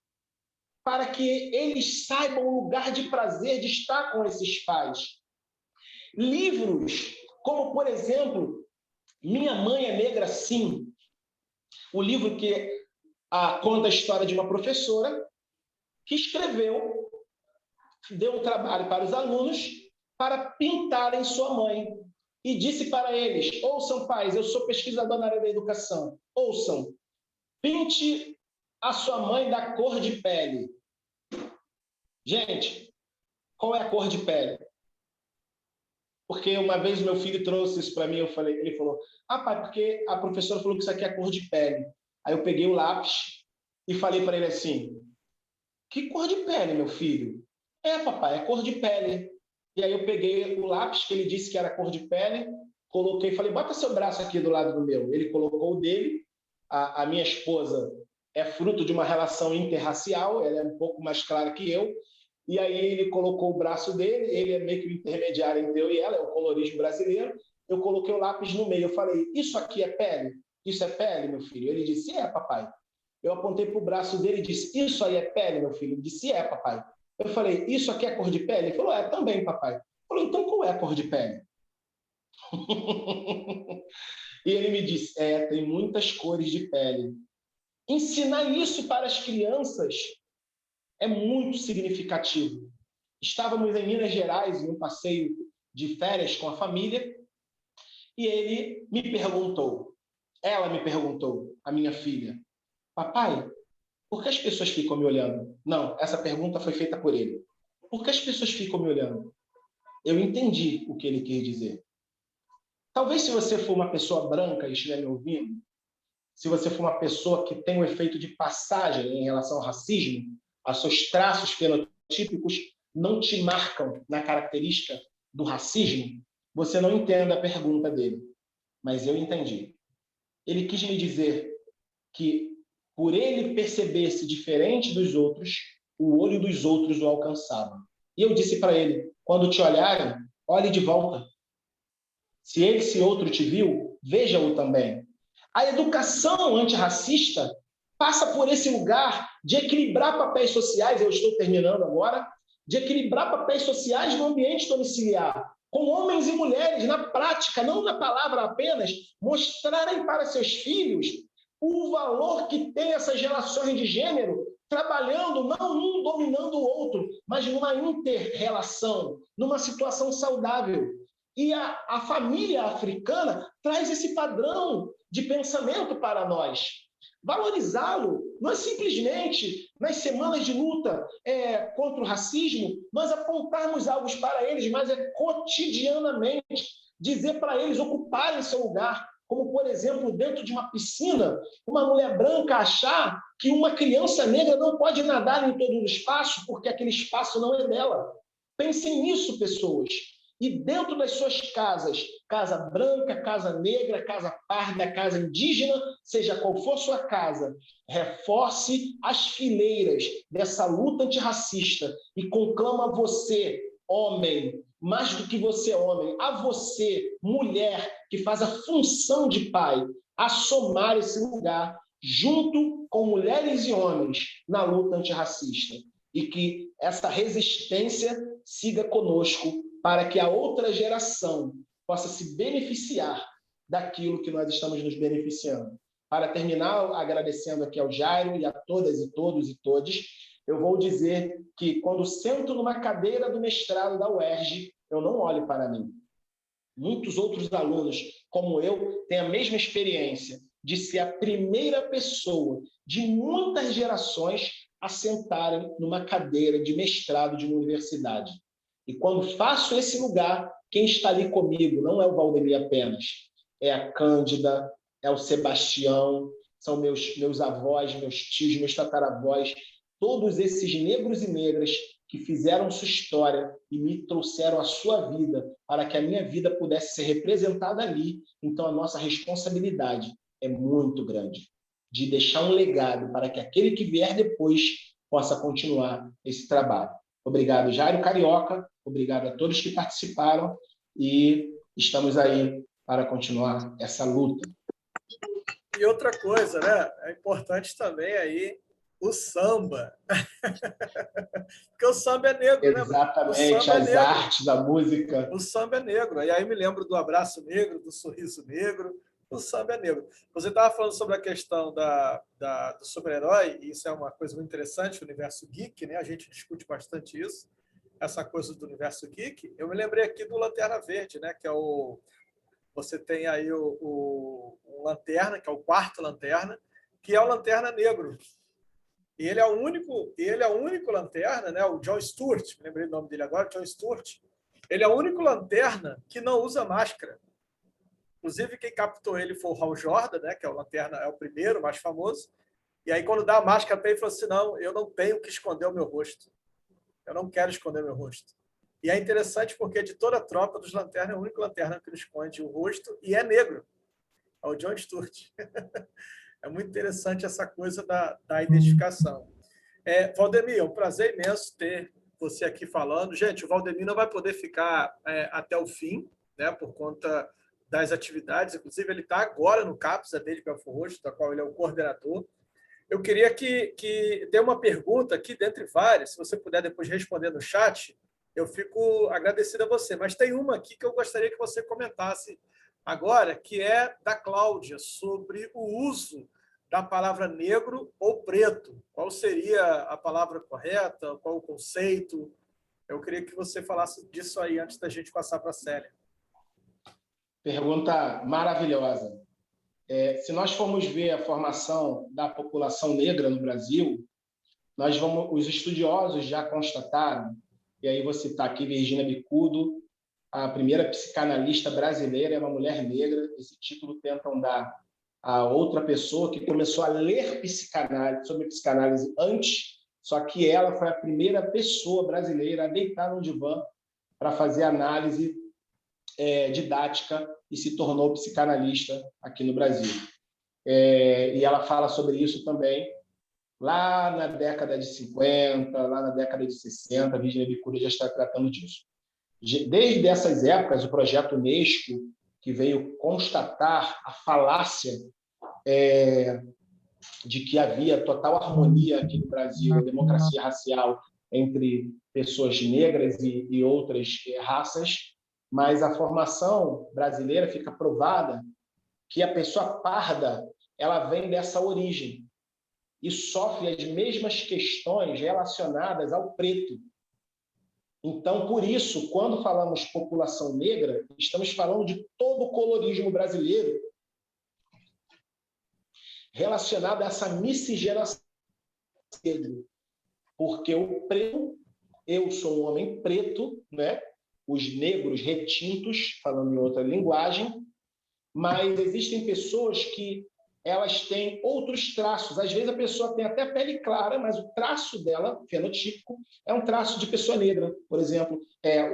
para que eles saibam o lugar de prazer de estar com esses pais. Livros, como, por exemplo, Minha Mãe é Negra, Sim, o livro que conta a história de uma professora que escreveu, deu um trabalho para os alunos para pintarem sua mãe. E disse para eles, ouçam, pais, eu sou pesquisador na área da educação, ouçam, pinte a sua mãe da cor de pele. Gente, qual é a cor de pele? Porque uma vez meu filho trouxe isso para mim, ele falou, pai, porque a professora falou que isso aqui é a cor de pele. Aí eu peguei o lápis e falei para ele assim, que cor de pele, meu filho? Papai, é cor de pele. E aí eu peguei o lápis que ele disse que era cor de pele, coloquei e falei, bota seu braço aqui do lado do meu. Ele colocou o dele. A minha esposa é fruto de uma relação interracial, ela é um pouco mais clara que eu. E aí ele colocou o braço dele, ele é meio que o intermediário entre eu e ela, é o colorismo brasileiro. Eu coloquei o lápis no meio, eu falei, isso aqui é pele? Isso é pele, meu filho? Ele disse, papai. Eu apontei para o braço dele e disse, isso aí é pele, meu filho? Ele disse, papai. Eu falei, isso aqui é cor de pele? Ele falou, também, papai. Eu falei, então qual é a cor de pele? E ele me disse, tem muitas cores de pele. Ensinar isso para as crianças é muito significativo. Estávamos em Minas Gerais, em um passeio de férias com a família, e ela me perguntou, a minha filha, papai, por que as pessoas ficam me olhando? Não, essa pergunta foi feita por ele. Por que as pessoas ficam me olhando? Eu entendi o que ele quis dizer. Talvez se você for uma pessoa branca e estiver me ouvindo, se você for uma pessoa que tem um efeito de passagem em relação ao racismo, os seus traços fenotípicos não te marcam na característica do racismo, você não entenda a pergunta dele. Mas eu entendi. Ele quis me dizer que, por ele perceber-se diferente dos outros, o olho dos outros o alcançava. E eu disse para ele, quando te olharem, olhe de volta. Se esse outro te viu, veja-o também. A educação antirracista passa por esse lugar de equilibrar papéis sociais, eu estou terminando agora, de equilibrar papéis sociais no ambiente domiciliar, com homens e mulheres, na prática, não na palavra apenas, mostrarem para seus filhos o valor que tem essas relações de gênero, trabalhando não um dominando o outro, mas numa inter-relação, numa situação saudável. E a família africana traz esse padrão de pensamento para nós. Valorizá-lo não é simplesmente, nas semanas de luta contra o racismo, nós apontarmos algo para eles, mas é cotidianamente dizer para eles ocuparem seu lugar, como, por exemplo, dentro de uma piscina, uma mulher branca achar que uma criança negra não pode nadar em todo o espaço porque aquele espaço não é dela. Pensem nisso, pessoas. E dentro das suas casas, casa branca, casa negra, casa parda, casa indígena, seja qual for sua casa, reforce as fileiras dessa luta antirracista e conclama você, homem, mais do que você, homem, a você, mulher, que faz a função de pai, a somar esse lugar junto com mulheres e homens na luta antirracista. E que essa resistência siga conosco para que a outra geração possa se beneficiar daquilo que nós estamos nos beneficiando. Para terminar, agradecendo aqui ao Jairo e a todas e todos e todes, eu vou dizer que quando sento numa cadeira do mestrado da UERJ, eu não olho para mim. Muitos outros alunos, como eu, têm a mesma experiência de ser a primeira pessoa de muitas gerações a sentarem numa cadeira de mestrado de uma universidade. E quando faço esse lugar, quem está ali comigo não é o Valdemir apenas, é a Cândida, é o Sebastião, são meus avós, meus tios, meus tataravós, todos esses negros e negras que fizeram sua história e me trouxeram a sua vida para que a minha vida pudesse ser representada ali. Então, a nossa responsabilidade é muito grande de deixar um legado para que aquele que vier depois possa continuar esse trabalho. Obrigado, Jairo Carioca, obrigado a todos que participaram e estamos aí para continuar essa luta. E outra coisa, né? É importante também aí o samba. Porque o samba é negro, né? Exatamente, as artes, a música. O samba é negro. E aí me lembro do abraço negro, do sorriso negro. O samba é negro. Você estava falando sobre a questão do super-herói, e isso é uma coisa muito interessante, o universo geek, né? A gente discute bastante isso, essa coisa do universo geek. Eu me lembrei aqui do Lanterna Verde, né? Que é o... Você tem aí o Lanterna, que é o quarto Lanterna, que é o Lanterna Negro. E ele é o único Lanterna, né? O John Stewart, me lembrei do nome dele agora, John Stewart. Ele é o único Lanterna que não usa máscara. Inclusive, quem captou ele foi o Hal Jordan, né? Que é o Lanterna, é o primeiro, mais famoso. E aí, quando dá a máscara para ele, falou assim: não, eu não tenho que esconder o meu rosto. Eu não quero esconder o meu rosto. E é interessante porque de toda a tropa dos Lanternas, é o único Lanterna que não esconde o rosto e é negro. É o John Stewart. É muito interessante essa coisa da identificação. Valdemir, é um prazer imenso ter você aqui falando. Gente, o Valdemir não vai poder ficar até o fim, né, por conta das atividades. Inclusive, ele está agora no CAPS, a dele Belfort Roxo, da qual ele é o coordenador. Eu queria que dê uma pergunta aqui, dentre várias, se você puder depois responder no chat, eu fico agradecido a você. Mas tem uma aqui que eu gostaria que você comentasse agora, que é da Cláudia, sobre o uso da palavra negro ou preto. Qual seria a palavra correta? Qual o conceito? Eu queria que você falasse disso aí antes da gente passar para a Célia. Pergunta maravilhosa. Se nós formos ver a formação da população negra no Brasil, os estudiosos já constataram, e aí vou citar aqui Virginia Bicudo, a primeira psicanalista brasileira, é uma mulher negra. Esse título tentam dar a outra pessoa que começou a ler sobre psicanálise antes, só que ela foi a primeira pessoa brasileira a deitar no divã para fazer análise didática e se tornou psicanalista aqui no Brasil. E ela fala sobre isso também lá na década de 50, lá na década de 60, a Virginia Bicudo já está tratando disso. Desde essas épocas, o projeto Unesco, que veio constatar a falácia de que havia total harmonia aqui no Brasil, a democracia racial entre pessoas negras e outras raças, mas a formação brasileira fica provada que a pessoa parda ela vem dessa origem e sofre as mesmas questões relacionadas ao preto. Então, por isso, quando falamos população negra, estamos falando de todo o colorismo brasileiro relacionado a essa miscigenação. Porque o preto, eu sou um homem preto, né? Os negros retintos, falando em outra linguagem, mas existem pessoas que elas têm outros traços. Às vezes a pessoa tem até pele clara, mas o traço dela, fenotípico, é um traço de pessoa negra, por exemplo,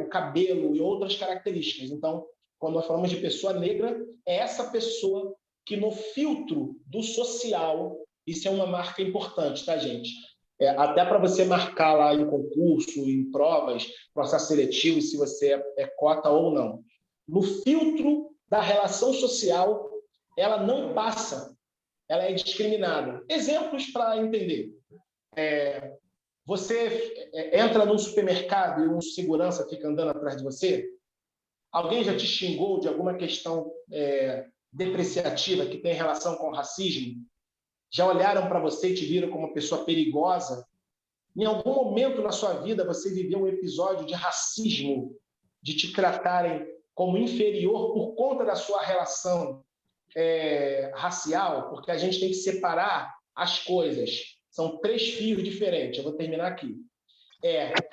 o cabelo e outras características. Então, quando nós falamos de pessoa negra, é essa pessoa que no filtro do social, isso é uma marca importante, tá, gente? Até para você marcar lá em concurso, em provas, processo seletivo, se você é cota ou não. No filtro da relação social, ela não passa, ela é discriminada. Exemplos para entender. Você entra num supermercado e um segurança fica andando atrás de você? Alguém já te xingou de alguma questão depreciativa que tem relação com racismo? Já olharam para você e te viram como uma pessoa perigosa? Em algum momento na sua vida você viveu um episódio de racismo, de te tratarem como inferior por conta da sua relação racial? Porque a gente tem que separar as coisas. São 3 fios diferentes. Eu vou terminar aqui.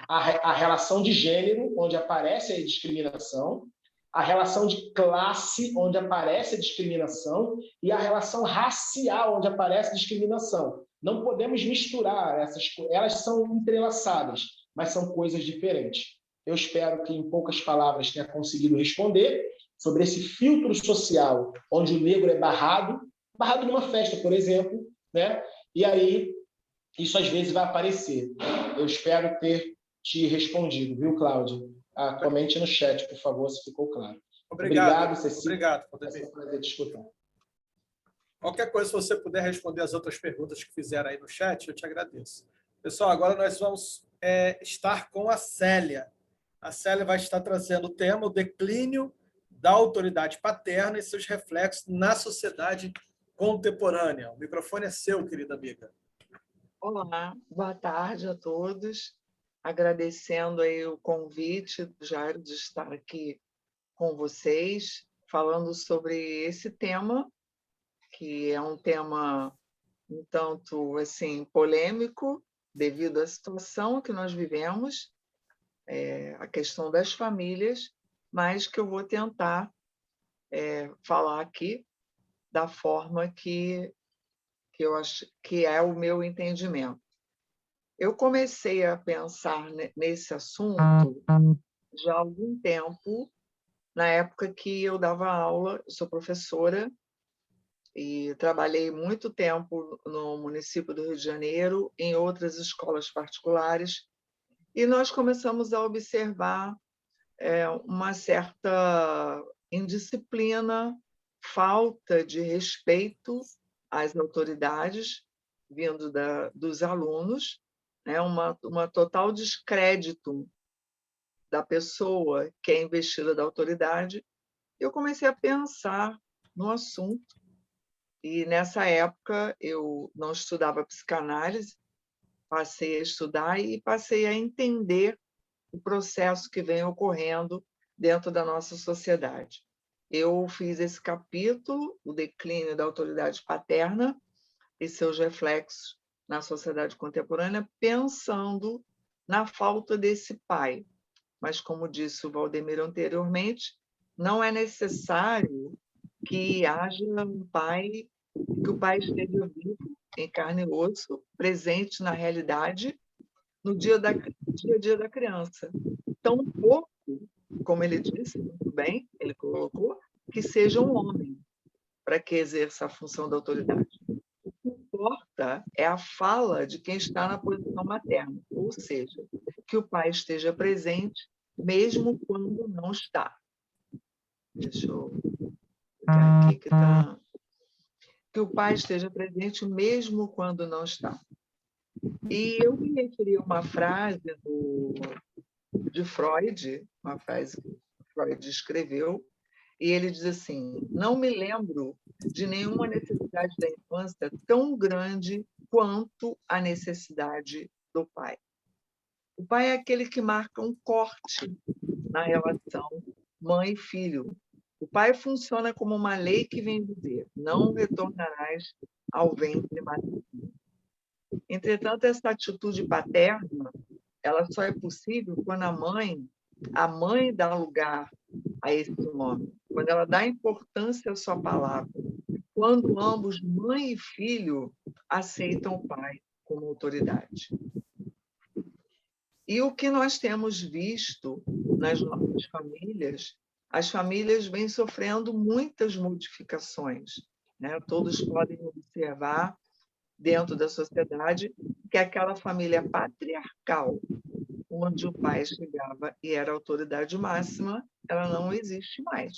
A relação de gênero, onde aparece a discriminação, a relação de classe, onde aparece a discriminação, e a relação racial, onde aparece a discriminação. Não podemos misturar essas coisas. Elas são entrelaçadas, mas são coisas diferentes. Eu espero que, em poucas palavras, tenha conseguido responder sobre esse filtro social, onde o negro é barrado numa festa, por exemplo, né? E aí, isso às vezes vai aparecer. Eu espero ter te respondido, viu, Cláudio? Comente no chat, por favor, se ficou claro. Obrigado, Cecília. Obrigado, Valdemir. É um prazer te escutar. Qualquer coisa, se você puder responder as outras perguntas que fizeram aí no chat, eu te agradeço. Pessoal, agora nós vamos estar com a Célia. A Célia vai estar trazendo o tema, o declínio da autoridade paterna e seus reflexos na sociedade contemporânea. O microfone é seu, querida amiga. Olá, boa tarde a todos. Agradecendo aí o convite, Jairo, de estar aqui com vocês, falando sobre esse tema, que é um tema um tanto assim, polêmico, devido à situação que nós vivemos, a questão das famílias, mas que eu vou tentar falar aqui da forma que eu acho que é o meu entendimento. Eu comecei a pensar nesse assunto já há algum tempo, na época que eu dava aula, eu sou professora e trabalhei muito tempo no município do Rio de Janeiro, em outras escolas particulares, e nós começamos a observar uma certa indisciplina, falta de respeito às autoridades vindo dos alunos, né? Uma total descrédito da pessoa que é investida da autoridade. Eu comecei a pensar no assunto, e nessa época eu não estudava psicanálise, passei a estudar e passei a entender o processo que vem ocorrendo dentro da nossa sociedade. Eu fiz esse capítulo, o declínio da autoridade paterna e seus reflexos na sociedade contemporânea, pensando na falta desse pai. Mas, como disse o Valdemir anteriormente, não é necessário que haja um pai, que o pai esteja vivo, em carne e osso, presente na realidade, no dia a dia da criança. Tão pouco, como ele disse muito bem, ele colocou, que seja um homem para que exerça a função da autoridade. O que importa é a fala de quem está na posição materna, ou seja, que o pai esteja presente mesmo quando não está. Deixa eu pegar aqui que está. Que o pai esteja presente mesmo quando não está. E eu me referi a uma frase de Freud, uma frase que Freud escreveu, e ele diz assim: não me lembro de nenhuma necessidade da infância tão grande quanto a necessidade do pai. O pai é aquele que marca um corte na relação mãe e filho. O pai funciona como uma lei que vem dizer: não retornarás ao ventre materno. Entretanto, essa atitude paterna, ela só é possível quando a mãe dá lugar a esse homem. quando ela dá importância à sua palavra, quando ambos, mãe e filho, aceitam o pai como autoridade. E o que nós temos visto nas nossas famílias, as famílias vêm sofrendo muitas modificações, né? Todos podem observar dentro da sociedade que aquela família patriarcal, onde o pai chegava e era a autoridade máxima, ela não existe mais.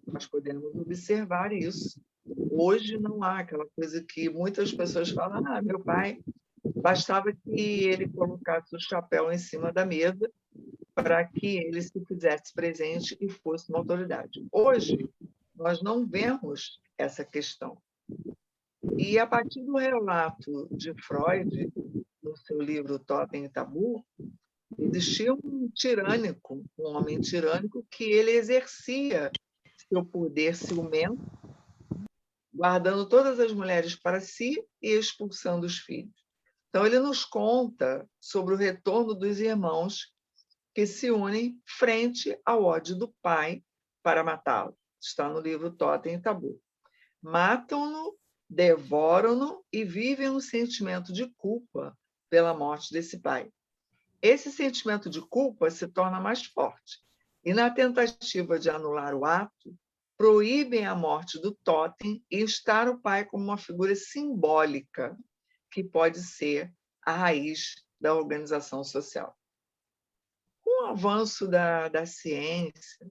Nós podemos observar isso. Hoje não há aquela coisa que muitas pessoas falam: ah, meu pai, bastava que ele colocasse o chapéu em cima da mesa para que ele se fizesse presente e fosse uma autoridade. Hoje, nós não vemos essa questão. E a partir do relato de Freud, no seu livro Totem e Tabu, existia um tirânico, um homem tirânico, que ele exercia seu poder ciumento, guardando todas as mulheres para si e expulsando os filhos. Então, ele nos conta sobre o retorno dos irmãos que se unem frente ao ódio do pai para matá-lo. Está no livro Totem e Tabu. Matam-no, devoram-no e vivem um sentimento de culpa pela morte desse pai. Esse sentimento de culpa se torna mais forte e, na tentativa de anular o ato, proíbem a morte do totem e instar o pai como uma figura simbólica que pode ser a raiz da organização social. Com o avanço da ciência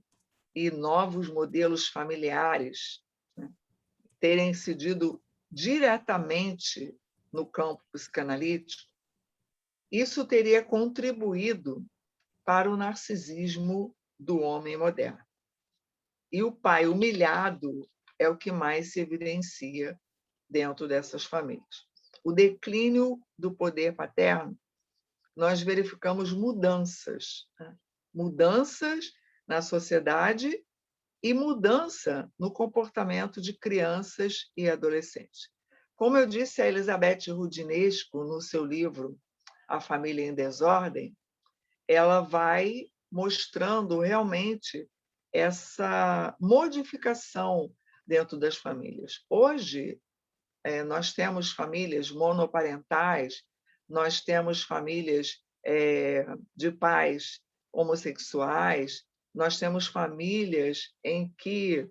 e novos modelos familiares, né, terem incidido diretamente no campo psicanalítico, isso teria contribuído para o narcisismo do homem moderno. E o pai humilhado é o que mais se evidencia dentro dessas famílias. O declínio do poder paterno, nós verificamos mudanças, né? Mudanças na sociedade e mudança no comportamento de crianças e adolescentes. Como eu disse a Elizabeth Rudinesco no seu livro A Família em Desordem, ela vai mostrando realmente essa modificação dentro das famílias. Hoje, nós temos famílias monoparentais, nós temos famílias de pais homossexuais, nós temos famílias em que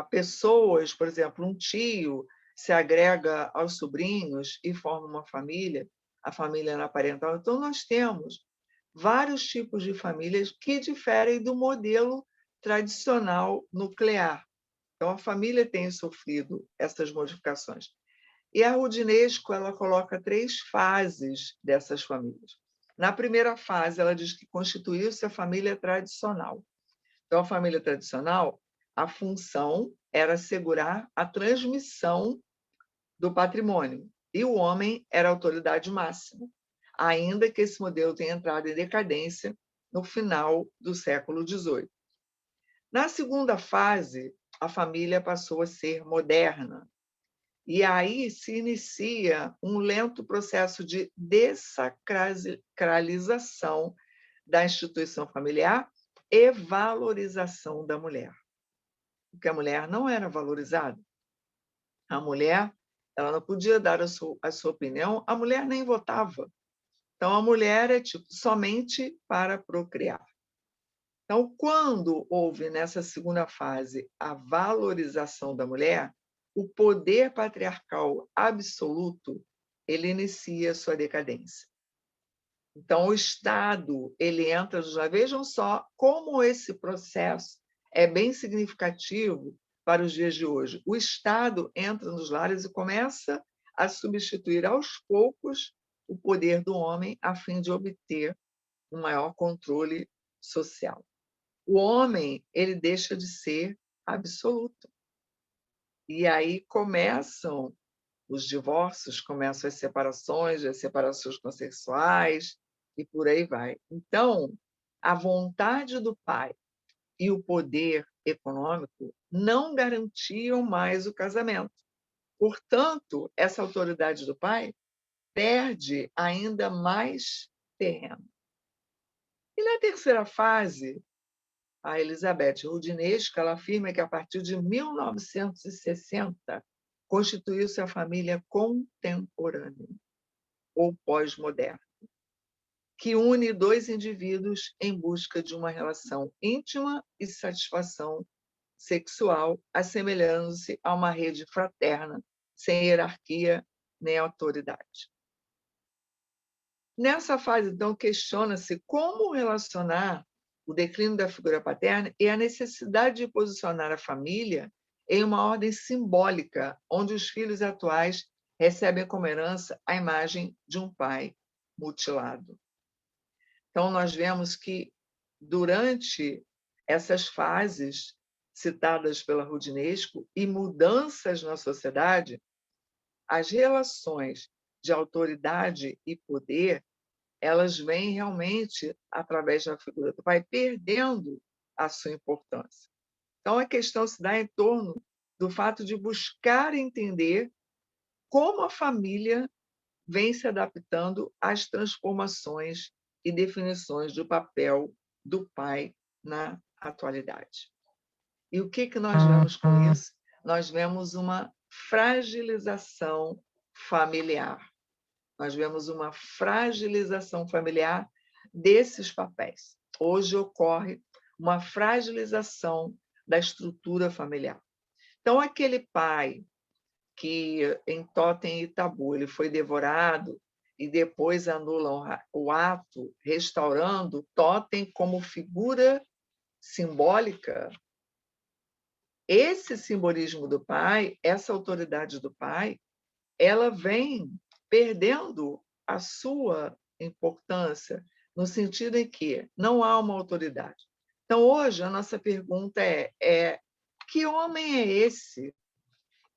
pessoas, por exemplo, um tio se agrega aos sobrinhos e forma uma família, a família anaparental. Então, nós temos vários tipos de famílias que diferem do modelo tradicional nuclear. Então, a família tem sofrido essas modificações. E a Rudinesco, ela coloca 3 fases dessas famílias. Na primeira fase, ela diz que constituiu-se a família tradicional. Então, a família tradicional, a função era assegurar a transmissão do patrimônio, e o homem era a autoridade máxima, ainda que esse modelo tenha entrado em decadência no final do século XVIII. Na segunda fase, a família passou a ser moderna, e aí se inicia um lento processo de dessacralização da instituição familiar e valorização da mulher. Porque a mulher não era valorizada. A mulher, ela não podia dar a sua opinião, a mulher nem votava. Então, a mulher é somente para procriar. Então, quando houve nessa segunda fase a valorização da mulher, o poder patriarcal absoluto, ele inicia sua decadência. Então, o Estado, ele entra, já vejam só como esse processo é bem significativo para os dias de hoje. O Estado entra nos lares e começa a substituir aos poucos o poder do homem a fim de obter um maior controle social. O homem, ele deixa de ser absoluto. E aí começam os divórcios, começam as separações consensuais e por aí vai. Então, a vontade do pai e o poder econômico não garantiam mais o casamento. Portanto, essa autoridade do pai perde ainda mais terreno. E na terceira fase, a Elizabeth Roudinesco, ela afirma que, a partir de 1960, constituiu-se a família contemporânea, ou pós-moderna, que une dois indivíduos em busca de uma relação íntima e satisfação sexual, assemelhando-se a uma rede fraterna, sem hierarquia nem autoridade. Nessa fase, então, questiona-se como relacionar o declínio da figura paterna e a necessidade de posicionar a família em uma ordem simbólica, onde os filhos atuais recebem como herança a imagem de um pai mutilado. Então, nós vemos que, durante essas fases citadas pela Roudinesco e mudanças na sociedade, as relações de autoridade e poder, elas vêm realmente, através da figura do pai, perdendo a sua importância. Então, a questão se dá em torno do fato de buscar entender como a família vem se adaptando às transformações e definições do papel do pai na atualidade. E o que nós vemos com isso? Nós vemos uma fragilização familiar. Nós vemos uma fragilização familiar desses papéis. Hoje ocorre uma fragilização da estrutura familiar. Então, aquele pai que, em Totem e Tabu, ele foi devorado e depois anulam o ato, restaurando Totem como figura simbólica, esse simbolismo do pai, essa autoridade do pai, ela vem perdendo a sua importância, no sentido em que não há uma autoridade. Então, hoje, a nossa pergunta é que homem é esse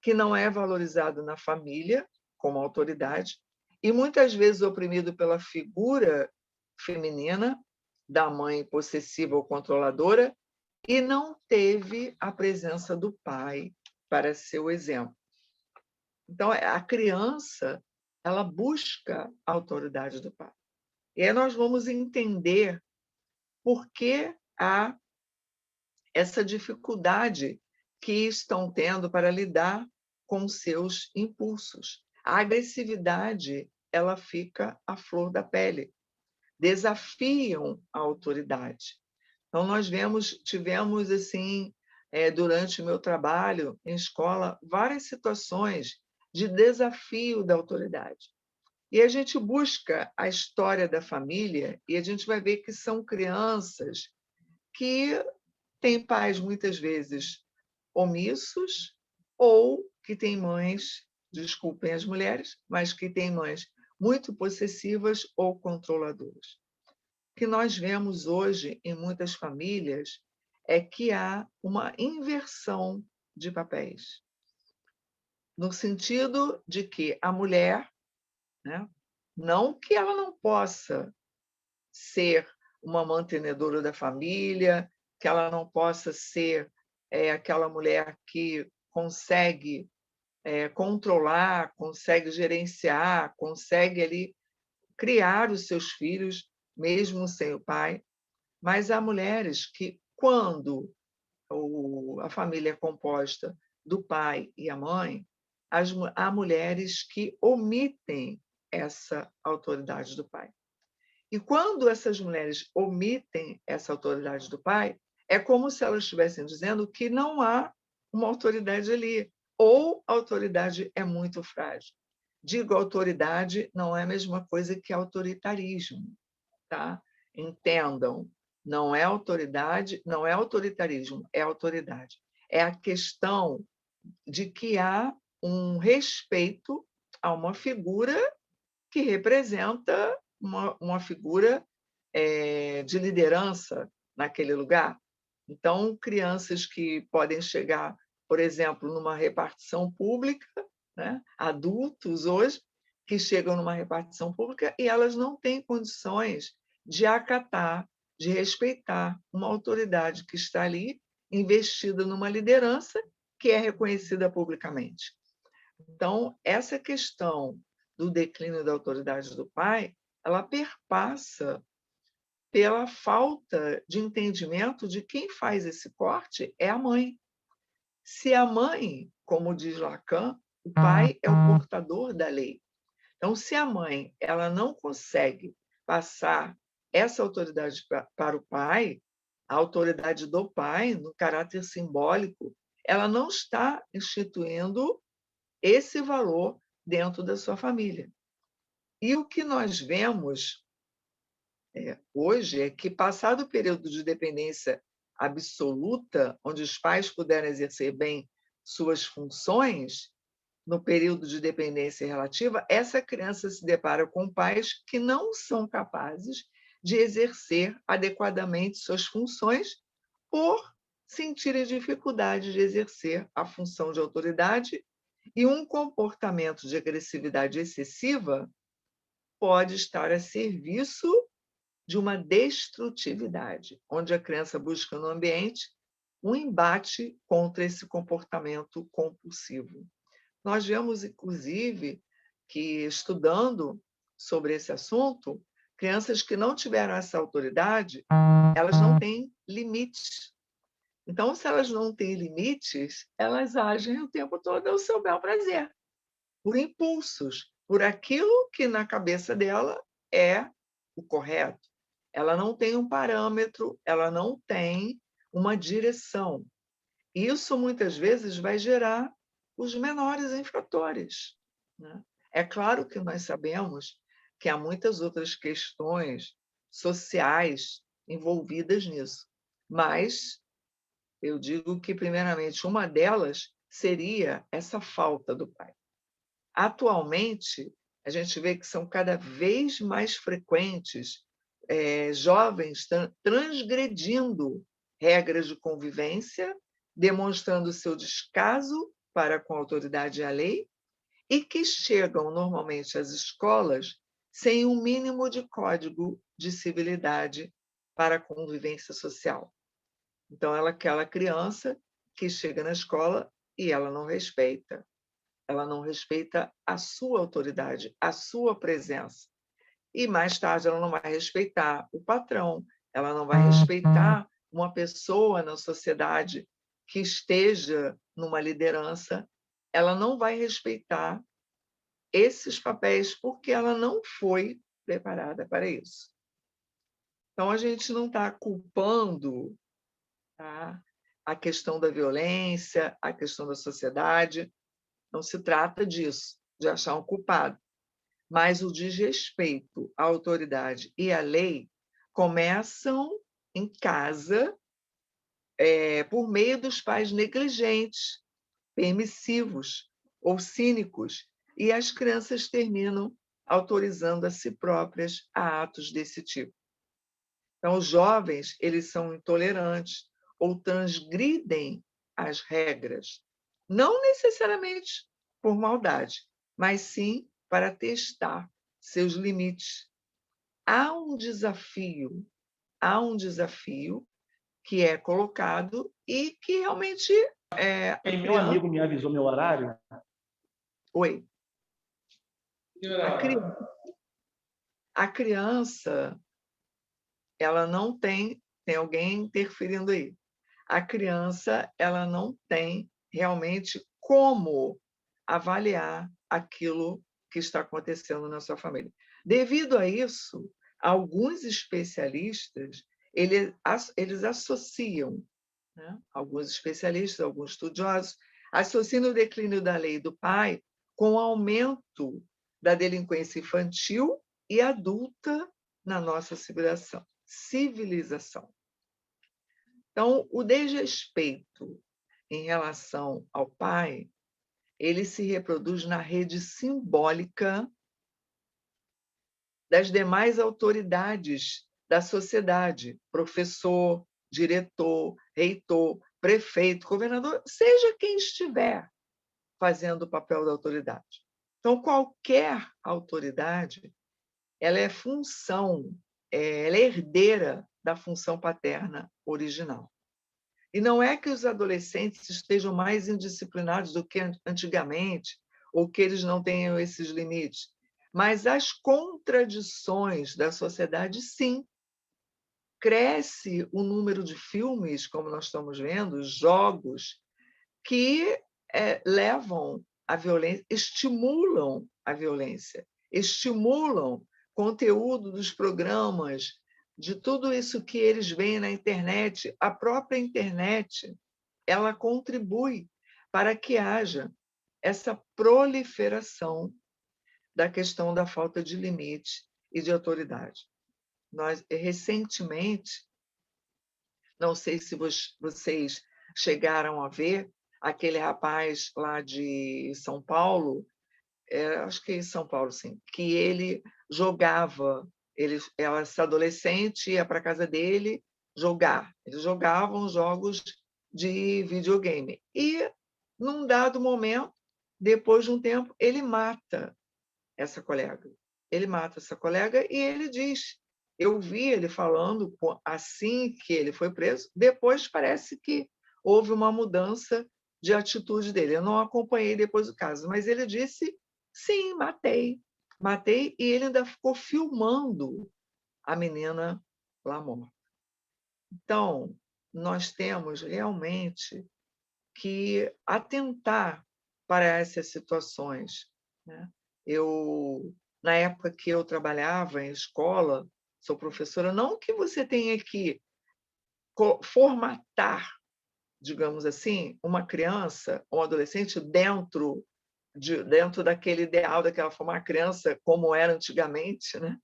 que não é valorizado na família como autoridade e muitas vezes oprimido pela figura feminina da mãe possessiva ou controladora e não teve a presença do pai para ser o exemplo. Então, a criança, ela busca a autoridade do pai. E aí nós vamos entender por que há essa dificuldade que estão tendo para lidar com seus impulsos. A agressividade, ela fica à flor da pele. Desafiam a autoridade. Então, nós tivemos, assim, durante o meu trabalho em escola, várias situações de desafio da autoridade. E a gente busca a história da família e a gente vai ver que são crianças que têm pais, muitas vezes, omissos ou que têm mães, desculpem as mulheres, mas que têm mães muito possessivas ou controladoras. O que nós vemos hoje em muitas famílias é que há uma inversão de papéis, no sentido de que a mulher, né, não que ela não possa ser uma mantenedora da família, que ela não possa ser aquela mulher que consegue controlar, consegue gerenciar, consegue ali criar os seus filhos, mesmo sem o pai, mas há mulheres que, quando a família é composta do pai e a mãe, há mulheres que omitem essa autoridade do pai. E quando essas mulheres omitem essa autoridade do pai, é como se elas estivessem dizendo que não há uma autoridade ali, ou a autoridade é muito frágil. Digo autoridade não é a mesma coisa que autoritarismo, tá? Entendam, não é autoridade, não é autoritarismo, é autoridade. É a questão de que há um respeito a uma figura que representa uma figura de liderança naquele lugar. Então, crianças que podem chegar, por exemplo, numa repartição pública, né? Adultos hoje, que chegam numa repartição pública e elas não têm condições de acatar, de respeitar uma autoridade que está ali, investida numa liderança que é reconhecida publicamente. Então, essa questão do declínio da autoridade do pai, ela perpassa pela falta de entendimento de quem faz esse corte é a mãe. Se a mãe, como diz Lacan, o pai é o portador da lei. Então, se a mãe ela não consegue passar essa autoridade para o pai, a autoridade do pai, no caráter simbólico, ela não está instituindo esse valor dentro da sua família. E o que nós vemos hoje é que, passado o período de dependência absoluta, onde os pais puderam exercer bem suas funções, no período de dependência relativa, essa criança se depara com pais que não são capazes de exercer adequadamente suas funções por sentirem dificuldade de exercer a função de autoridade, e um comportamento de agressividade excessiva pode estar a serviço de uma destrutividade, onde a criança busca no ambiente um embate contra esse comportamento compulsivo. Nós vemos, inclusive, que, estudando sobre esse assunto, crianças que não tiveram essa autoridade, elas não têm limites. Então, se elas não têm limites, elas agem o tempo todo ao seu bel prazer, por impulsos, por aquilo que na cabeça dela é o correto. Ela não tem um parâmetro, ela não tem uma direção. Isso, muitas vezes, vai gerar os menores infratores, né? É claro que nós sabemos que há muitas outras questões sociais envolvidas nisso, mas eu digo que, primeiramente, uma delas seria essa falta do pai. Atualmente, a gente vê que são cada vez mais frequentes jovens transgredindo regras de convivência, demonstrando seu descaso para com a autoridade e a lei, e que chegam normalmente às escolas sem um mínimo de código de civilidade para a convivência social. Então, ela é aquela criança que chega na escola e ela não respeita a sua autoridade, a sua presença. E mais tarde ela não vai respeitar o patrão, ela não vai respeitar uma pessoa na sociedade que esteja numa liderança, ela não vai respeitar esses papéis porque ela não foi preparada para isso. Então, a gente não está culpando, tá, a questão da violência, a questão da sociedade, não se trata disso, de achar um culpado. Mas o desrespeito à autoridade e à lei começam em casa, por meio dos pais negligentes, permissivos ou cínicos, e as crianças terminam autorizando a si próprias a atos desse tipo. Então, os jovens, eles são intolerantes ou transgridem as regras, não necessariamente por maldade, mas sim para testar seus limites. Há um desafio que é colocado e que realmente Meu amigo me avisou meu horário. Oi. A criança, ela não tem alguém interferindo aí. A criança, ela não tem realmente como avaliar aquilo que está acontecendo na sua família. Devido a isso, alguns especialistas, eles associam, né? Alguns especialistas, alguns estudiosos, associam o declínio da lei do pai com o aumento da delinquência infantil e adulta na nossa civilização. Então, o desrespeito em relação ao pai, ele se reproduz na rede simbólica das demais autoridades da sociedade, professor, diretor, reitor, prefeito, governador, seja quem estiver fazendo o papel da autoridade. Então, qualquer autoridade, ela é ela é herdeira da função paterna original. E não é que os adolescentes estejam mais indisciplinados do que antigamente, ou que eles não tenham esses limites, mas as contradições da sociedade, sim. cresce o número de filmes, como nós estamos vendo, jogos, que levam à violência, estimulam a violência, estimulam conteúdo dos programas, de tudo isso que eles veem na internet. A própria internet, ela contribui para que haja essa proliferação da questão da falta de limite e de autoridade. Nós, recentemente, não sei se vocês chegaram a ver aquele rapaz lá de São Paulo, acho que é em São Paulo, sim, que ele jogava, essa adolescente ia para a casa dele jogar. Eles jogavam jogos de videogame. E, num dado momento, depois de um tempo, ele mata essa colega. Ele mata essa colega e ele diz: eu vi ele falando assim que ele foi preso, depois parece que houve uma mudança de atitude dele. Eu não acompanhei depois o caso, mas ele disse: sim, matei. Matei, e ele ainda ficou filmando a menina lá morta. Então, nós temos realmente que atentar para essas situações, né? Na época que eu trabalhava em escola, sou professora, não que você tenha que formatar, digamos assim, uma criança ou um adolescente dentro daquele ideal daquela forma, a criança como era antigamente, né?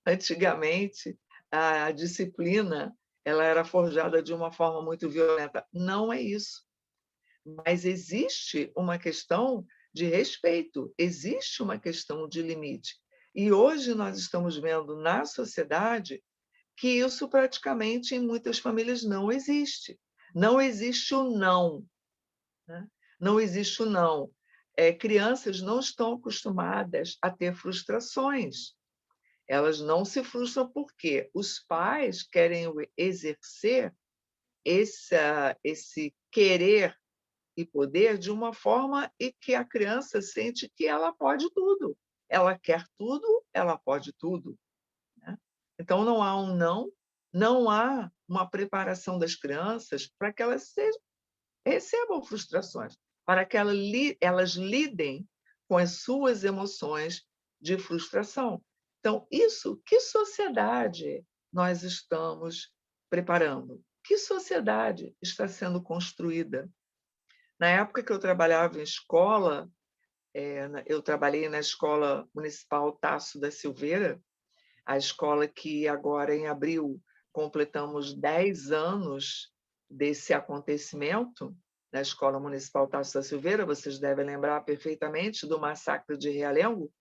Antigamente, a disciplina ela era forjada de uma forma muito violenta. Não é isso. Mas existe uma questão de respeito, existe uma questão de limite. E hoje nós estamos vendo na sociedade que isso praticamente em muitas famílias não existe. Não existe o não, né? Não existe o não. Crianças não estão acostumadas a ter frustrações. Elas não se frustram porque os pais querem exercer esse querer e poder de uma forma em que a criança sente que ela pode tudo. Ela quer tudo, ela pode tudo, né? Então, não há um não, não há uma preparação das crianças para que elas recebam frustrações, para que elas lidem com as suas emoções de frustração. Então, que sociedade nós estamos preparando? Que sociedade está sendo construída? Na época que eu trabalhava em escola, eu trabalhei na Escola Municipal Tasso da Silveira, a escola que agora, em abril, completamos 10 anos desse acontecimento, na Escola Municipal Tasso da Silveira. Vocês devem lembrar perfeitamente do massacre de Realengo.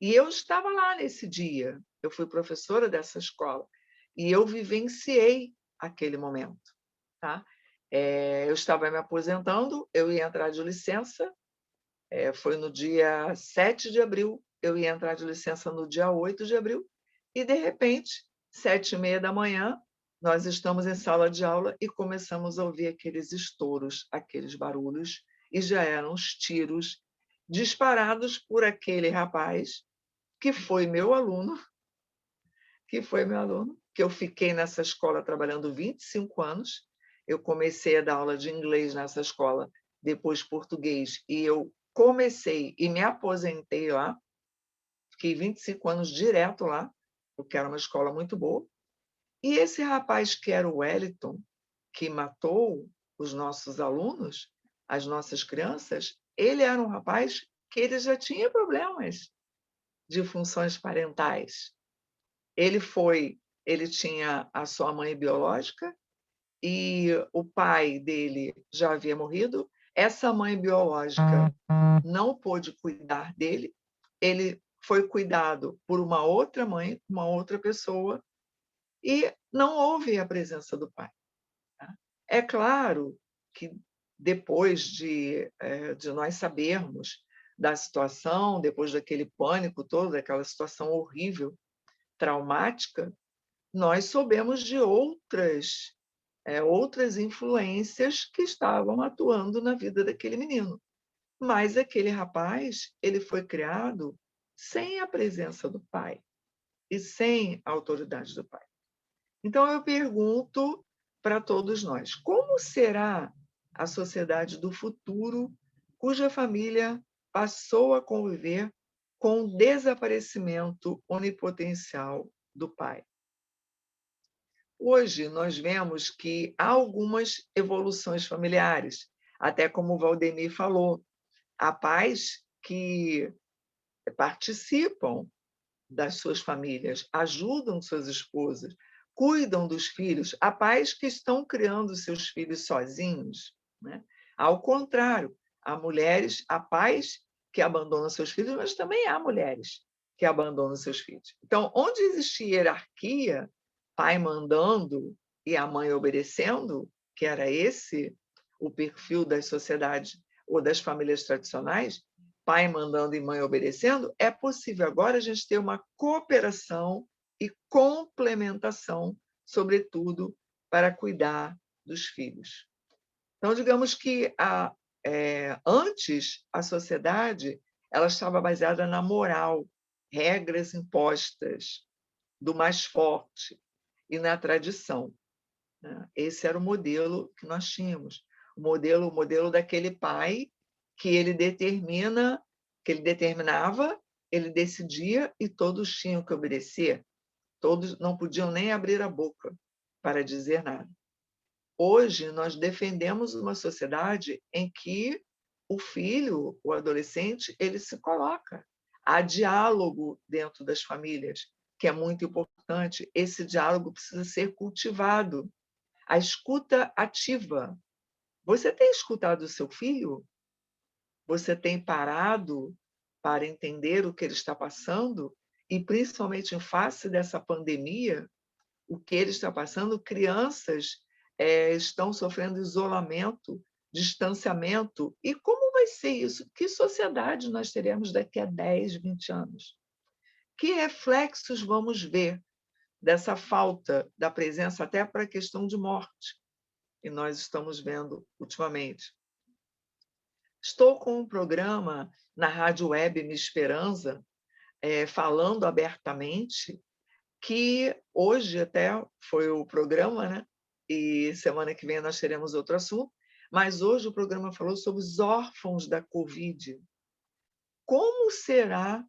E eu estava lá nesse dia, eu fui professora dessa escola, e eu vivenciei aquele momento. Tá? Eu estava me aposentando, eu ia entrar de licença, foi no dia 7 de abril, eu ia entrar de licença no dia 8 de abril, e, de repente, 7h30 da manhã, nós estamos em sala de aula e começamos a ouvir aqueles estouros, aqueles barulhos, e já eram os tiros disparados por aquele rapaz que foi meu aluno, que eu fiquei nessa escola trabalhando 25 anos. Eu comecei a dar aula de inglês nessa escola, depois português, e eu comecei e me aposentei lá. Fiquei 25 anos direto lá, porque era uma escola muito boa. E esse rapaz, que era o Wellington, que matou os nossos alunos, as nossas crianças, ele era um rapaz que ele já tinha problemas de funções parentais. Ele tinha a sua mãe biológica e o pai dele já havia morrido. Essa mãe biológica não pôde cuidar dele. Ele foi cuidado por uma outra mãe, uma outra pessoa, e não houve a presença do pai. É claro que depois de nós sabermos da situação, depois daquele pânico todo, daquela situação horrível, traumática, nós soubemos de outras influências que estavam atuando na vida daquele menino. Mas aquele rapaz, ele foi criado sem a presença do pai e sem a autoridade do pai. Então, eu pergunto para todos nós: como será a sociedade do futuro cuja família passou a conviver com o desaparecimento onipotencial do pai? Hoje, nós vemos que há algumas evoluções familiares, até como o Valdemir falou, há pais que participam das suas famílias, ajudam suas esposas, cuidam dos filhos. Há pais que estão criando seus filhos sozinhos, né? Ao contrário, há pais que abandonam seus filhos, mas também há mulheres que abandonam seus filhos. Então, onde existe hierarquia, pai mandando e a mãe obedecendo, que era esse o perfil das sociedades ou das famílias tradicionais, pai mandando e mãe obedecendo, é possível agora a gente ter uma cooperação e complementação, sobretudo para cuidar dos filhos. Então, digamos que antes a sociedade ela estava baseada na moral, regras impostas do mais forte e na tradição, né? Esse era o modelo que nós tínhamos, o modelo daquele pai que ele determinava, ele decidia e todos tinham que obedecer, todos não podiam nem abrir a boca para dizer nada. Hoje nós defendemos uma sociedade em que o filho, o adolescente, ele se coloca. Há diálogo dentro das famílias, que é muito importante. Esse diálogo precisa ser cultivado. A escuta ativa. Você tem escutado o seu filho? Você tem parado para entender o que ele está passando? E, principalmente em face dessa pandemia, o que ele está passando, crianças estão sofrendo isolamento, distanciamento. E como vai ser isso? Que sociedade nós teremos daqui a 10, 20 anos? Que reflexos vamos ver dessa falta da presença até para a questão de morte que nós estamos vendo ultimamente? Estou com um programa na Rádio Web Minha Esperança, falando abertamente, que hoje até foi o programa, né? E semana que vem nós teremos outro assunto, mas hoje o programa falou sobre os órfãos da Covid. Como será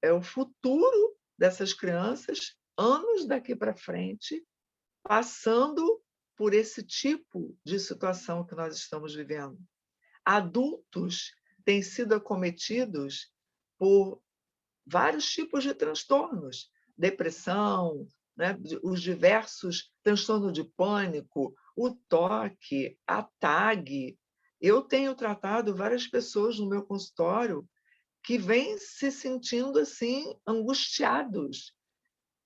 o futuro dessas crianças, anos daqui para frente, passando por esse tipo de situação que nós estamos vivendo? Adultos têm sido acometidos por vários tipos de transtornos, depressão, né? Os diversos transtornos de pânico, o toque, a TAG. Eu tenho tratado várias pessoas no meu consultório que vêm se sentindo assim angustiados,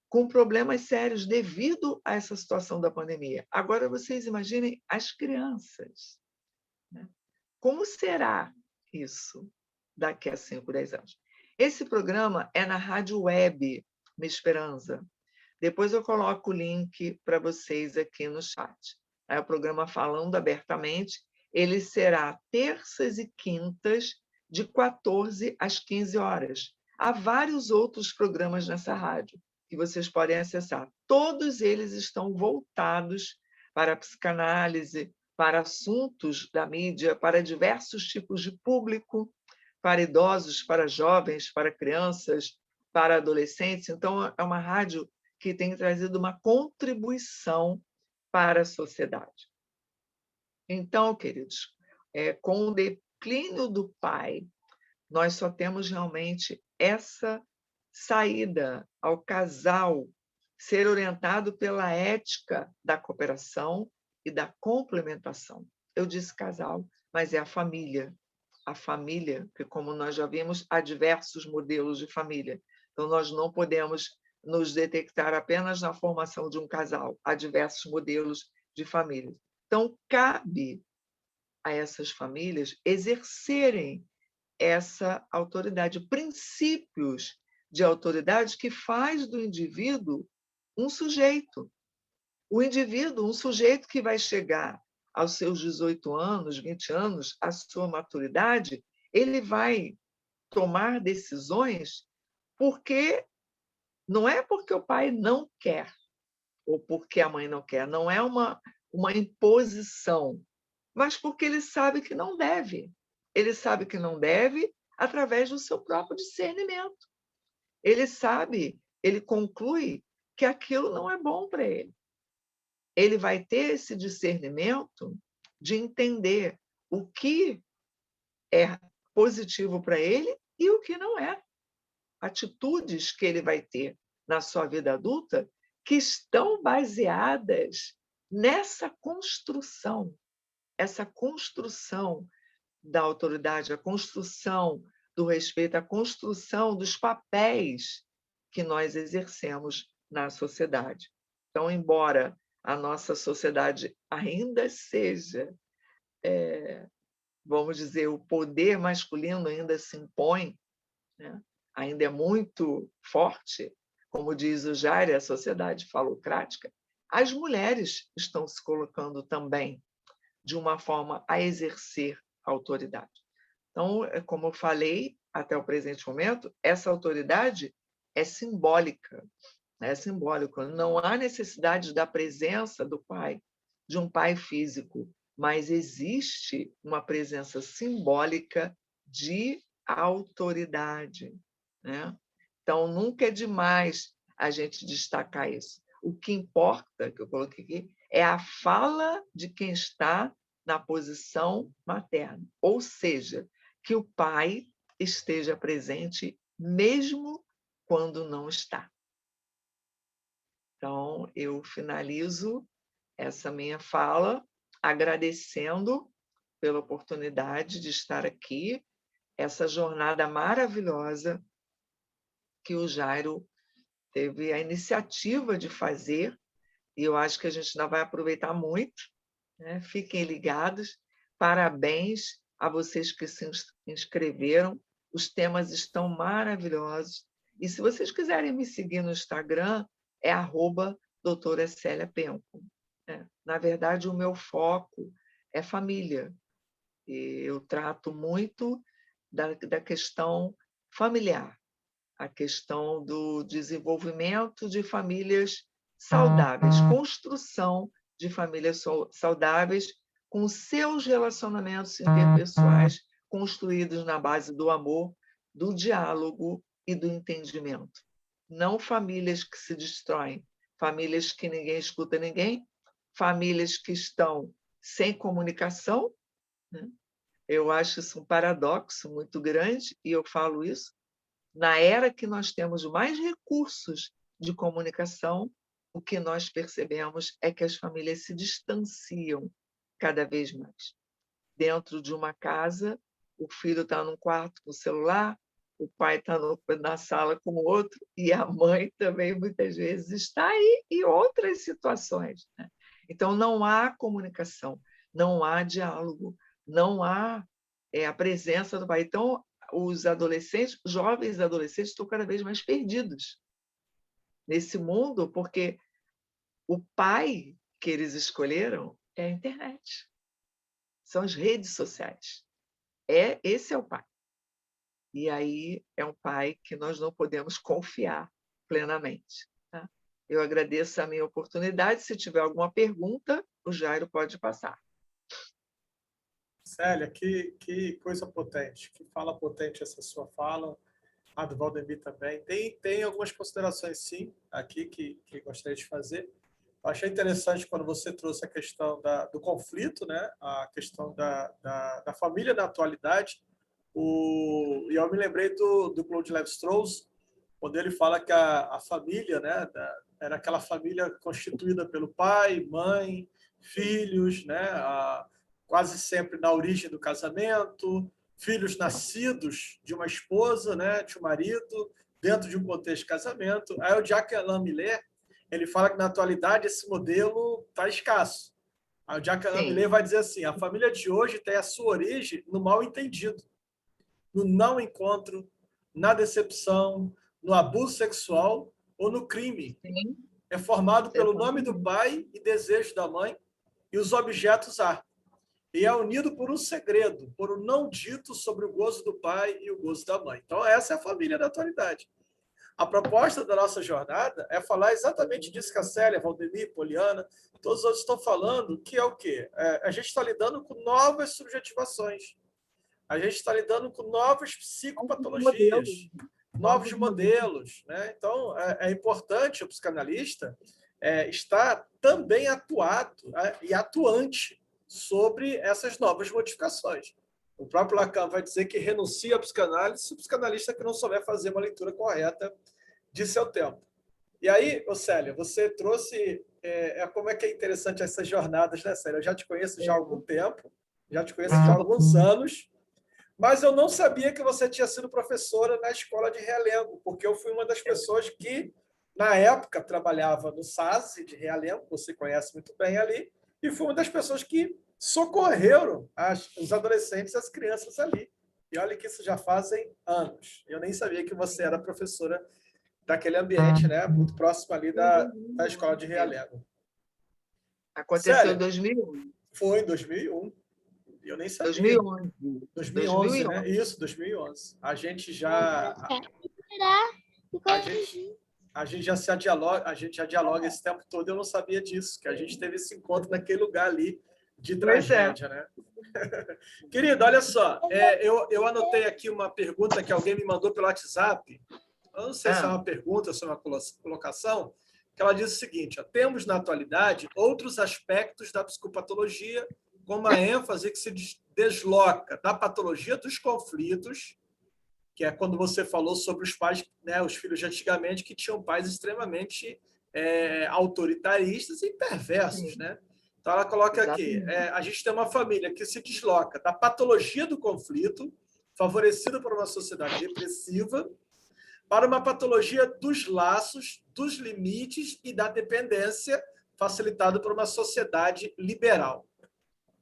com problemas sérios devido a essa situação da pandemia. Agora vocês imaginem as crianças, né? Como será isso daqui a 5, 10 anos? Esse programa é na Rádio Web Minha Esperança. Depois eu coloco o link para vocês aqui no chat. É o programa Falando Abertamente. Ele será terças e quintas, de 14 às 15 horas. Há vários outros programas nessa rádio que vocês podem acessar. Todos eles estão voltados para a psicanálise, para assuntos da mídia, para diversos tipos de público, para idosos, para jovens, para crianças, para adolescentes. Então, é uma rádio que tem trazido uma contribuição para a sociedade. Então, queridos, com o declínio do pai, nós só temos realmente essa saída ao casal ser orientado pela ética da cooperação e da complementação. Eu disse casal, mas é a família. A família, que, como nós já vimos, há diversos modelos de família. Então, nós não podemos nos detectar apenas na formação de um casal. Há diversos modelos de família. Então, cabe a essas famílias exercerem essa autoridade, princípios de autoridade que faz do indivíduo um sujeito. O indivíduo, um sujeito que vai chegar aos seus 18 anos, 20 anos, à sua maturidade, ele vai tomar decisões porque não é porque o pai não quer, ou porque a mãe não quer. Não é uma imposição, mas porque ele sabe que não deve. Ele sabe que não deve através do seu próprio discernimento. Ele sabe, ele conclui que aquilo não é bom para ele. Ele vai ter esse discernimento de entender o que é positivo para ele e o que não é. Atitudes que ele vai ter na sua vida adulta que estão baseadas nessa construção, essa construção da autoridade, a construção do respeito, a construção dos papéis que nós exercemos na sociedade. Então, embora a nossa sociedade ainda seja, vamos dizer, o poder masculino ainda se impõe, né? Ainda é muito forte, como diz o Jair, a sociedade falocrática, as mulheres estão se colocando também de uma forma a exercer a autoridade. Então, como eu falei, até o presente momento, essa autoridade é simbólica. É simbólico. Não há necessidade da presença do pai, de um pai físico, mas existe uma presença simbólica de autoridade, né? Então, nunca é demais a gente destacar isso. O que importa, que eu coloquei aqui, é a fala de quem está na posição materna, ou seja, que o pai esteja presente mesmo quando não está. Então, eu finalizo essa minha fala agradecendo pela oportunidade de estar aqui, essa jornada maravilhosa que o Jairo teve a iniciativa de fazer, e eu acho que a gente ainda vai aproveitar muito, né? Fiquem ligados. Parabéns a vocês que se inscreveram. Os temas estão maravilhosos. E se vocês quiserem me seguir no Instagram, é @doutora Célia Penco. Na verdade, o meu foco é família. E eu trato muito da questão familiar, a questão do desenvolvimento de famílias saudáveis, construção de famílias saudáveis com seus relacionamentos interpessoais construídos na base do amor, do diálogo e do entendimento. Não famílias que se destroem, famílias que ninguém escuta ninguém, famílias que estão sem comunicação, né? Eu acho isso um paradoxo muito grande, e eu falo isso na era que nós temos mais recursos de comunicação. O que nós percebemos é que as famílias se distanciam cada vez mais. Dentro de uma casa, o filho está num quarto com o celular, o pai está na sala com o outro, e a mãe também, muitas vezes, está aí, e outras situações, né? Então, não há comunicação, não há diálogo, não há a presença do pai. Então, os adolescentes, jovens adolescentes, estão cada vez mais perdidos nesse mundo, porque o pai que eles escolheram é a internet, são as redes sociais. Esse é o pai. E aí é um pai que nós não podemos confiar plenamente, tá? Eu agradeço a minha oportunidade. Se tiver alguma pergunta, o Jairo pode passar. Célia, que coisa potente, que fala potente essa sua fala, a do Valdemir também. Tem algumas considerações, sim, aqui que gostaria de fazer. Eu achei interessante quando você trouxe a questão do conflito, né? A questão da família na atualidade. E eu me lembrei do Claude Lévi-Strauss, quando ele fala que a família, né, era aquela família constituída pelo pai, mãe, filhos, né, quase sempre na origem do casamento, filhos nascidos de uma esposa, né, de um marido, dentro de um contexto de casamento. Aí o Jacques Alain Miller, ele fala que na atualidade esse modelo está escasso. Aí o Jacques Alain Miller vai dizer assim: a família de hoje tem a sua origem no mal entendido, no não encontro, na decepção, no abuso sexual ou no crime. Sim. É formado pelo nome do pai e desejo da mãe e os objetos há. E é unido por um segredo, por um não dito sobre o gozo do pai e o gozo da mãe. Então, essa é a família da atualidade. A proposta da nossa jornada é falar exatamente disso que a Célia, Valdemir, Poliana, todos os outros estão falando, que é o quê? A gente está lidando com novas subjetivações. A gente está lidando com novas psicopatologias, novos modelos. Né? Então, é importante o psicanalista estar também atuado e atuante sobre essas novas modificações. O próprio Lacan vai dizer que renuncia à psicanálise se o psicanalista que não souber fazer uma leitura correta de seu tempo. E aí, Célia, você trouxe... como é que é interessante essas jornadas, né, Célia? Eu já te conheço já há algum tempo, já te conheço já há alguns anos, mas eu não sabia que você tinha sido professora na escola de Realengo, porque eu fui uma das pessoas que, na época, trabalhava no SASE de Realengo, você conhece muito bem ali, e fui uma das pessoas que socorreram os adolescentes e as crianças ali. E olha que isso já fazem anos. Eu nem sabia que você era professora daquele ambiente, né? Muito próximo ali da escola de Realengo. Aconteceu em 2001. Foi em 2001. Eu nem sabia. 2011. 2011, né? Isso, 2011. A gente já dialoga esse tempo todo. Eu não sabia disso, que a gente teve esse encontro naquele lugar ali de tragédia, né? Querido, olha só, eu anotei aqui uma pergunta que alguém me mandou pelo WhatsApp. Eu não sei se é uma pergunta ou se é uma colocação, que ela diz o seguinte: temos na atualidade outros aspectos da psicopatologia, como a ênfase que se desloca da patologia dos conflitos, que é quando você falou sobre os pais, né, os filhos de antigamente, que tinham pais extremamente autoritaristas e perversos, né? Então, ela coloca aqui, a gente tem uma família que se desloca da patologia do conflito, favorecida por uma sociedade repressiva, para uma patologia dos laços, dos limites e da dependência, facilitada por uma sociedade liberal.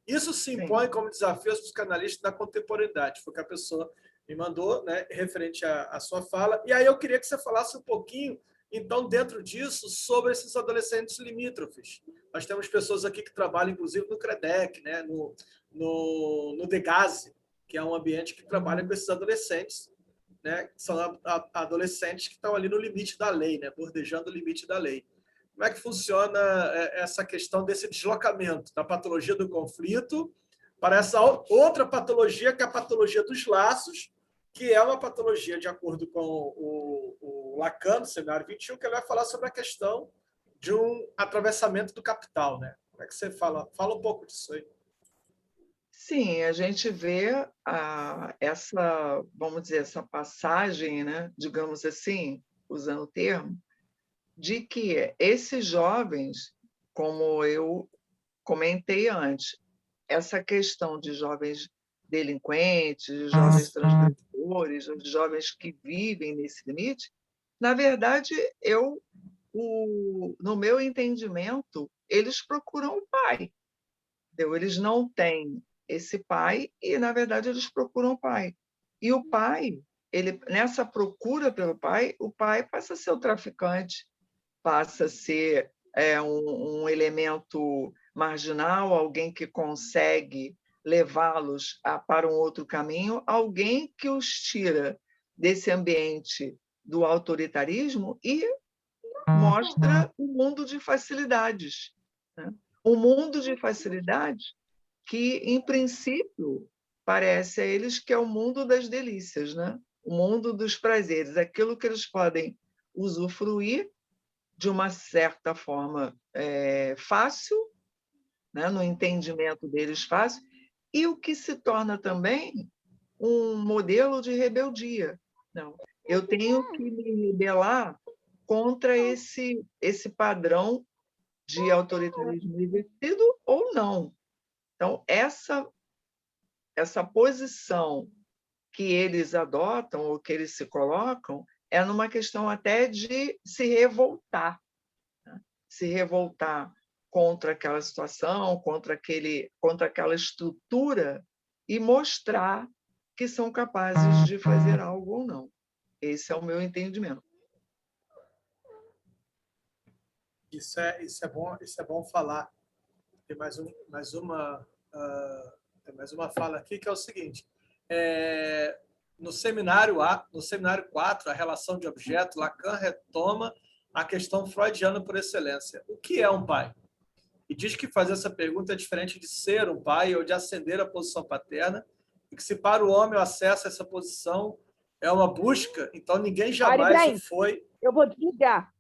Isso se impõe como desafio aos psicanalistas da contemporaneidade. Foi o que a pessoa me mandou, né, referente à sua fala. E aí eu queria que você falasse um pouquinho, então, dentro disso, sobre esses adolescentes limítrofes. Nós temos pessoas aqui que trabalham, inclusive, no CREDEC, né, no DEGASE, que é um ambiente que trabalha com esses adolescentes, né, que são adolescentes que estão ali no limite da lei, né, bordejando o limite da lei. Como é que funciona essa questão desse deslocamento da patologia do conflito para essa outra patologia, que é a patologia dos laços, que é uma patologia, de acordo com o Lacan, no seminário 21, que ele vai falar sobre a questão de um atravessamento do capital, né? Como é que você fala? Fala um pouco disso aí. Sim, a gente vê essa, vamos dizer, essa passagem, né, digamos assim, usando o termo, de que esses jovens, como eu comentei antes, essa questão de jovens delinquentes, de jovens transgressores, de jovens que vivem nesse limite, na verdade, no meu entendimento, eles procuram o pai. Eles não têm esse pai e, na verdade, eles procuram o pai. E o pai, nessa procura pelo pai, o pai passa a ser o traficante, passa a ser um elemento marginal, alguém que consegue levá-los para um outro caminho, alguém que os tira desse ambiente do autoritarismo e mostra um mundo de facilidades, né? Um mundo de facilidades que, em princípio, parece a eles que é o mundo das delícias, né? O mundo dos prazeres, aquilo que eles podem usufruir de uma certa forma fácil, né? No entendimento deles fácil, e o que se torna também um modelo de rebeldia. Não, eu tenho que me rebelar contra esse padrão de autoritarismo exercido ou não. Então, essa posição que eles adotam ou que eles se colocam é numa questão até de se revoltar, né? Se revoltar contra aquela situação, contra aquela estrutura e mostrar que são capazes de fazer algo ou não. Esse é o meu entendimento. Isso é bom falar. Tem mais uma fala aqui, que é o seguinte: no seminário 4, a relação de objeto, Lacan retoma a questão freudiana por excelência. O que é um pai? E diz que fazer essa pergunta é diferente de ser um pai ou de ascender à posição paterna, e que se para o homem o acesso a essa posição é uma busca, então ninguém jamais o foi. Eu vou desligar.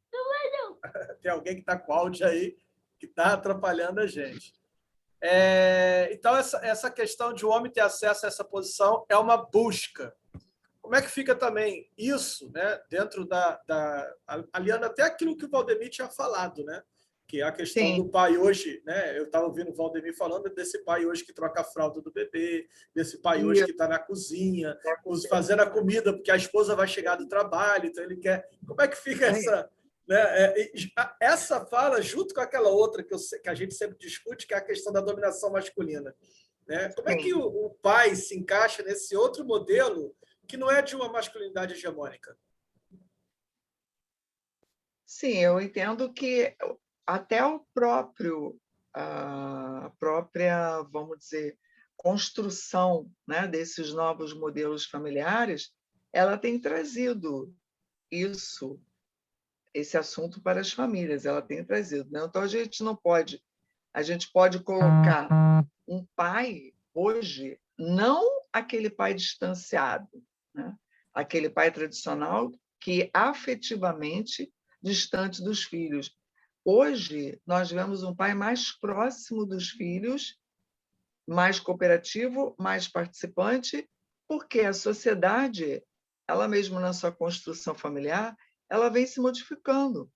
Tem alguém que está com áudio aí que está atrapalhando a gente. Então, essa questão de o homem ter acesso a essa posição é uma busca. Como é que fica também isso, né, dentro aliando até aquilo que o Valdemir tinha falado, né? Que é a questão Sim. do pai hoje, né? Eu estava ouvindo o Valdemir falando desse pai hoje que troca a fralda do bebê, desse pai hoje que está na cozinha, fazendo a comida, porque a esposa vai chegar do trabalho, então ele quer. Como é que fica essa, né? Essa fala, junto com aquela outra que a gente sempre discute, que é a questão da dominação masculina. Né? Como é que o pai se encaixa nesse outro modelo que não é de uma masculinidade hegemônica? Sim, eu entendo que até a própria, vamos dizer, construção, né, desses novos modelos familiares, ela tem trazido esse assunto para as famílias, ela tem trazido. Né? Então, a gente pode colocar um pai hoje, não aquele pai distanciado, né? Aquele pai tradicional que afetivamente distante dos filhos. Hoje, nós vemos um pai mais próximo dos filhos, mais cooperativo, mais participante, porque a sociedade, ela mesma na sua construção familiar, ela vem se modificando.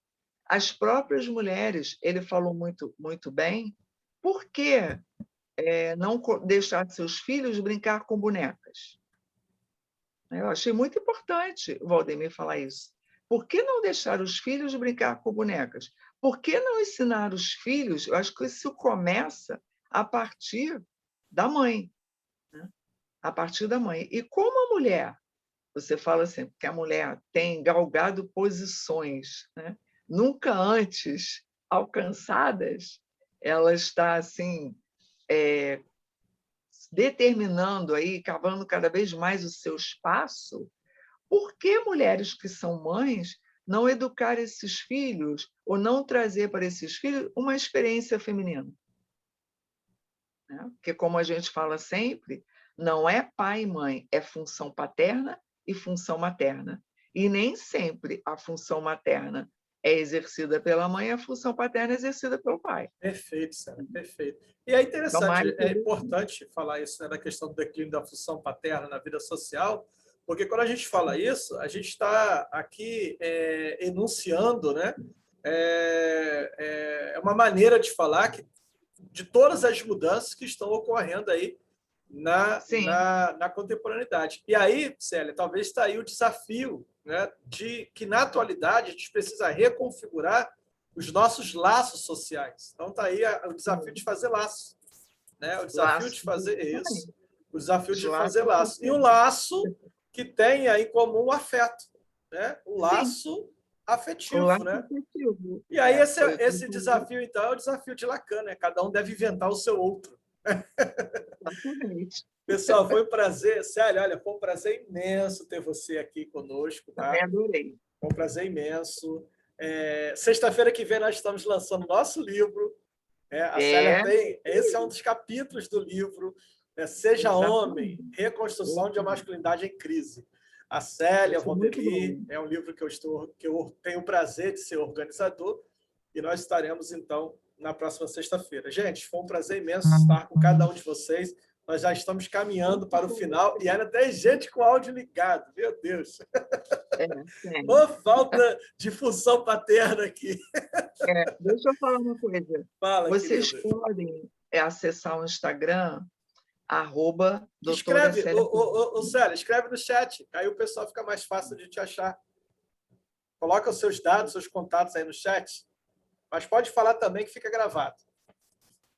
As próprias mulheres, ele falou muito, muito bem, por que não deixar seus filhos brincar com bonecas? Eu achei muito importante o Valdemir falar isso. Por que não deixar os filhos brincar com bonecas? Por que não ensinar os filhos? Eu acho que isso começa a partir da mãe. Né? A partir da mãe. E como a mulher, você fala assim, que a mulher tem galgado posições, né? Nunca antes alcançadas, ela está assim, determinando aí, cavando cada vez mais o seu espaço. Por que mulheres que são mães não educar esses filhos ou não trazer para esses filhos uma experiência feminina? Né? Porque, como a gente fala sempre, não é pai e mãe, é função paterna e função materna. E nem sempre a função materna é exercida pela mãe e a função paterna é exercida pelo pai. Perfeito, Sara, perfeito. E é interessante, é importante falar isso, né, da questão do declínio da função paterna na vida social, porque quando a gente fala isso, a gente está aqui enunciando, né, uma maneira de falar de todas as mudanças que estão ocorrendo aí na contemporaneidade. E aí, Célia, talvez está aí o desafio, né, de que, na atualidade, a gente precisa reconfigurar os nossos laços sociais. Então, está aí o desafio de fazer laços. Né? O desafio de fazer isso. O desafio de fazer laços. E um laço que tenha em comum o afeto. Né? O laço afetivo. O laço né? afetivo. E aí, esse desafio, então, é o desafio de Lacan. Né? Cada um deve inventar o seu outro. Exatamente. Pessoal, foi um prazer. Célia, olha, foi um prazer imenso ter você aqui conosco. Tá? Também adorei. Foi um prazer imenso. Sexta-feira que vem nós estamos lançando o nosso livro. A Célia tem. Esse é um dos capítulos do livro. Seja Homem, Reconstrução de uma Masculinidade em Crise. A Célia Valdemir, é um livro que eu tenho o prazer de ser organizador, e nós estaremos, então, na próxima sexta-feira. Gente, foi um prazer imenso estar com cada um de vocês. Nós já estamos caminhando para o final e ainda tem gente com áudio ligado. Meu Deus! Ô, falta de função paterna aqui. Deixa eu falar uma coisa. Fala, vocês querida. podem acessar o Instagram, Escreve, Célia, escreve no chat, aí o pessoal fica mais fácil de te achar. Coloca os seus dados, seus contatos aí no chat, mas pode falar também que fica gravado.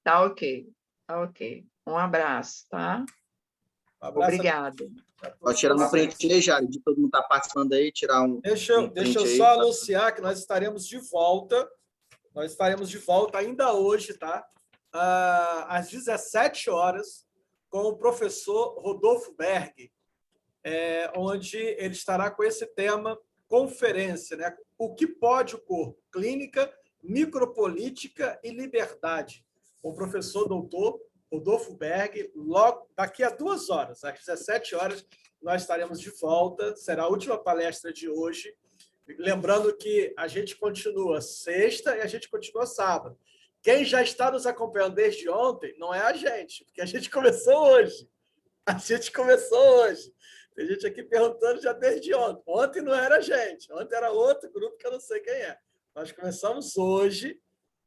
Tá ok. Um abraço, tá? Obrigada. Pode tirar um print aí, Jário, de todo mundo estar participando aí, tirar um. Deixa eu só anunciar que nós estaremos de volta. Nós estaremos de volta ainda hoje, tá? Às 17 horas, com o professor Rodolfo Berg. onde ele estará com esse tema conferência, né? O que pode o corpo? Clínica, micropolítica e liberdade. Com o professor doutor Rodolfo Berg, logo daqui a 2 horas, às 17 horas, nós estaremos de volta. Será a última palestra de hoje. Lembrando que a gente continua sexta e a gente continua sábado. Quem já está nos acompanhando desde ontem não é a gente, porque a gente começou hoje. A gente começou hoje. Tem gente aqui perguntando já desde ontem. Ontem não era a gente, ontem era outro grupo que eu não sei quem é. Nós começamos hoje,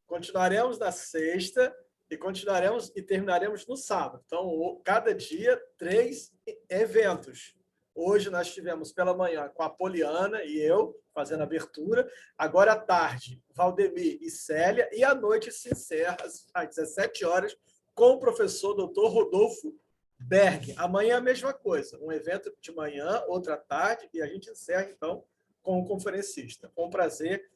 continuaremos na sexta e continuaremos e terminaremos no sábado. Então, cada dia, 3 eventos. Hoje nós tivemos pela manhã com a Poliana e eu fazendo a abertura. Agora à tarde, Valdemir e Célia. E à noite se encerra às 17 horas com o professor Dr. Rodolfo Berg. Amanhã a mesma coisa. Um evento de manhã, outra à tarde. E a gente encerra, então, com o conferencista. Foi um prazer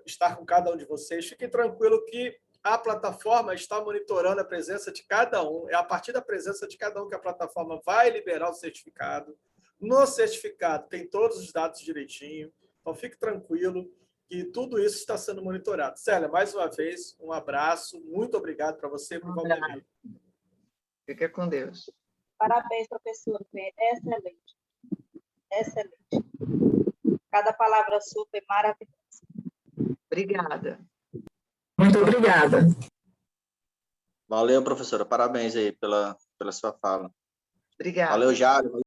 estar com cada um de vocês. Fiquem tranquilos que a plataforma está monitorando a presença de cada um. É a partir da presença de cada um que a plataforma vai liberar o certificado. No certificado tem todos os dados direitinho. Então, fique tranquilo que tudo isso está sendo monitorado. Célia, mais uma vez, um abraço. Muito obrigado para você e para o Valdemir. Fica com Deus. Parabéns, professor. Foi excelente. Excelente. Cada palavra sua foi maravilhosa. Obrigada. Muito obrigada. Valeu, professora. Parabéns aí pela sua fala. Obrigada. Valeu, Jário.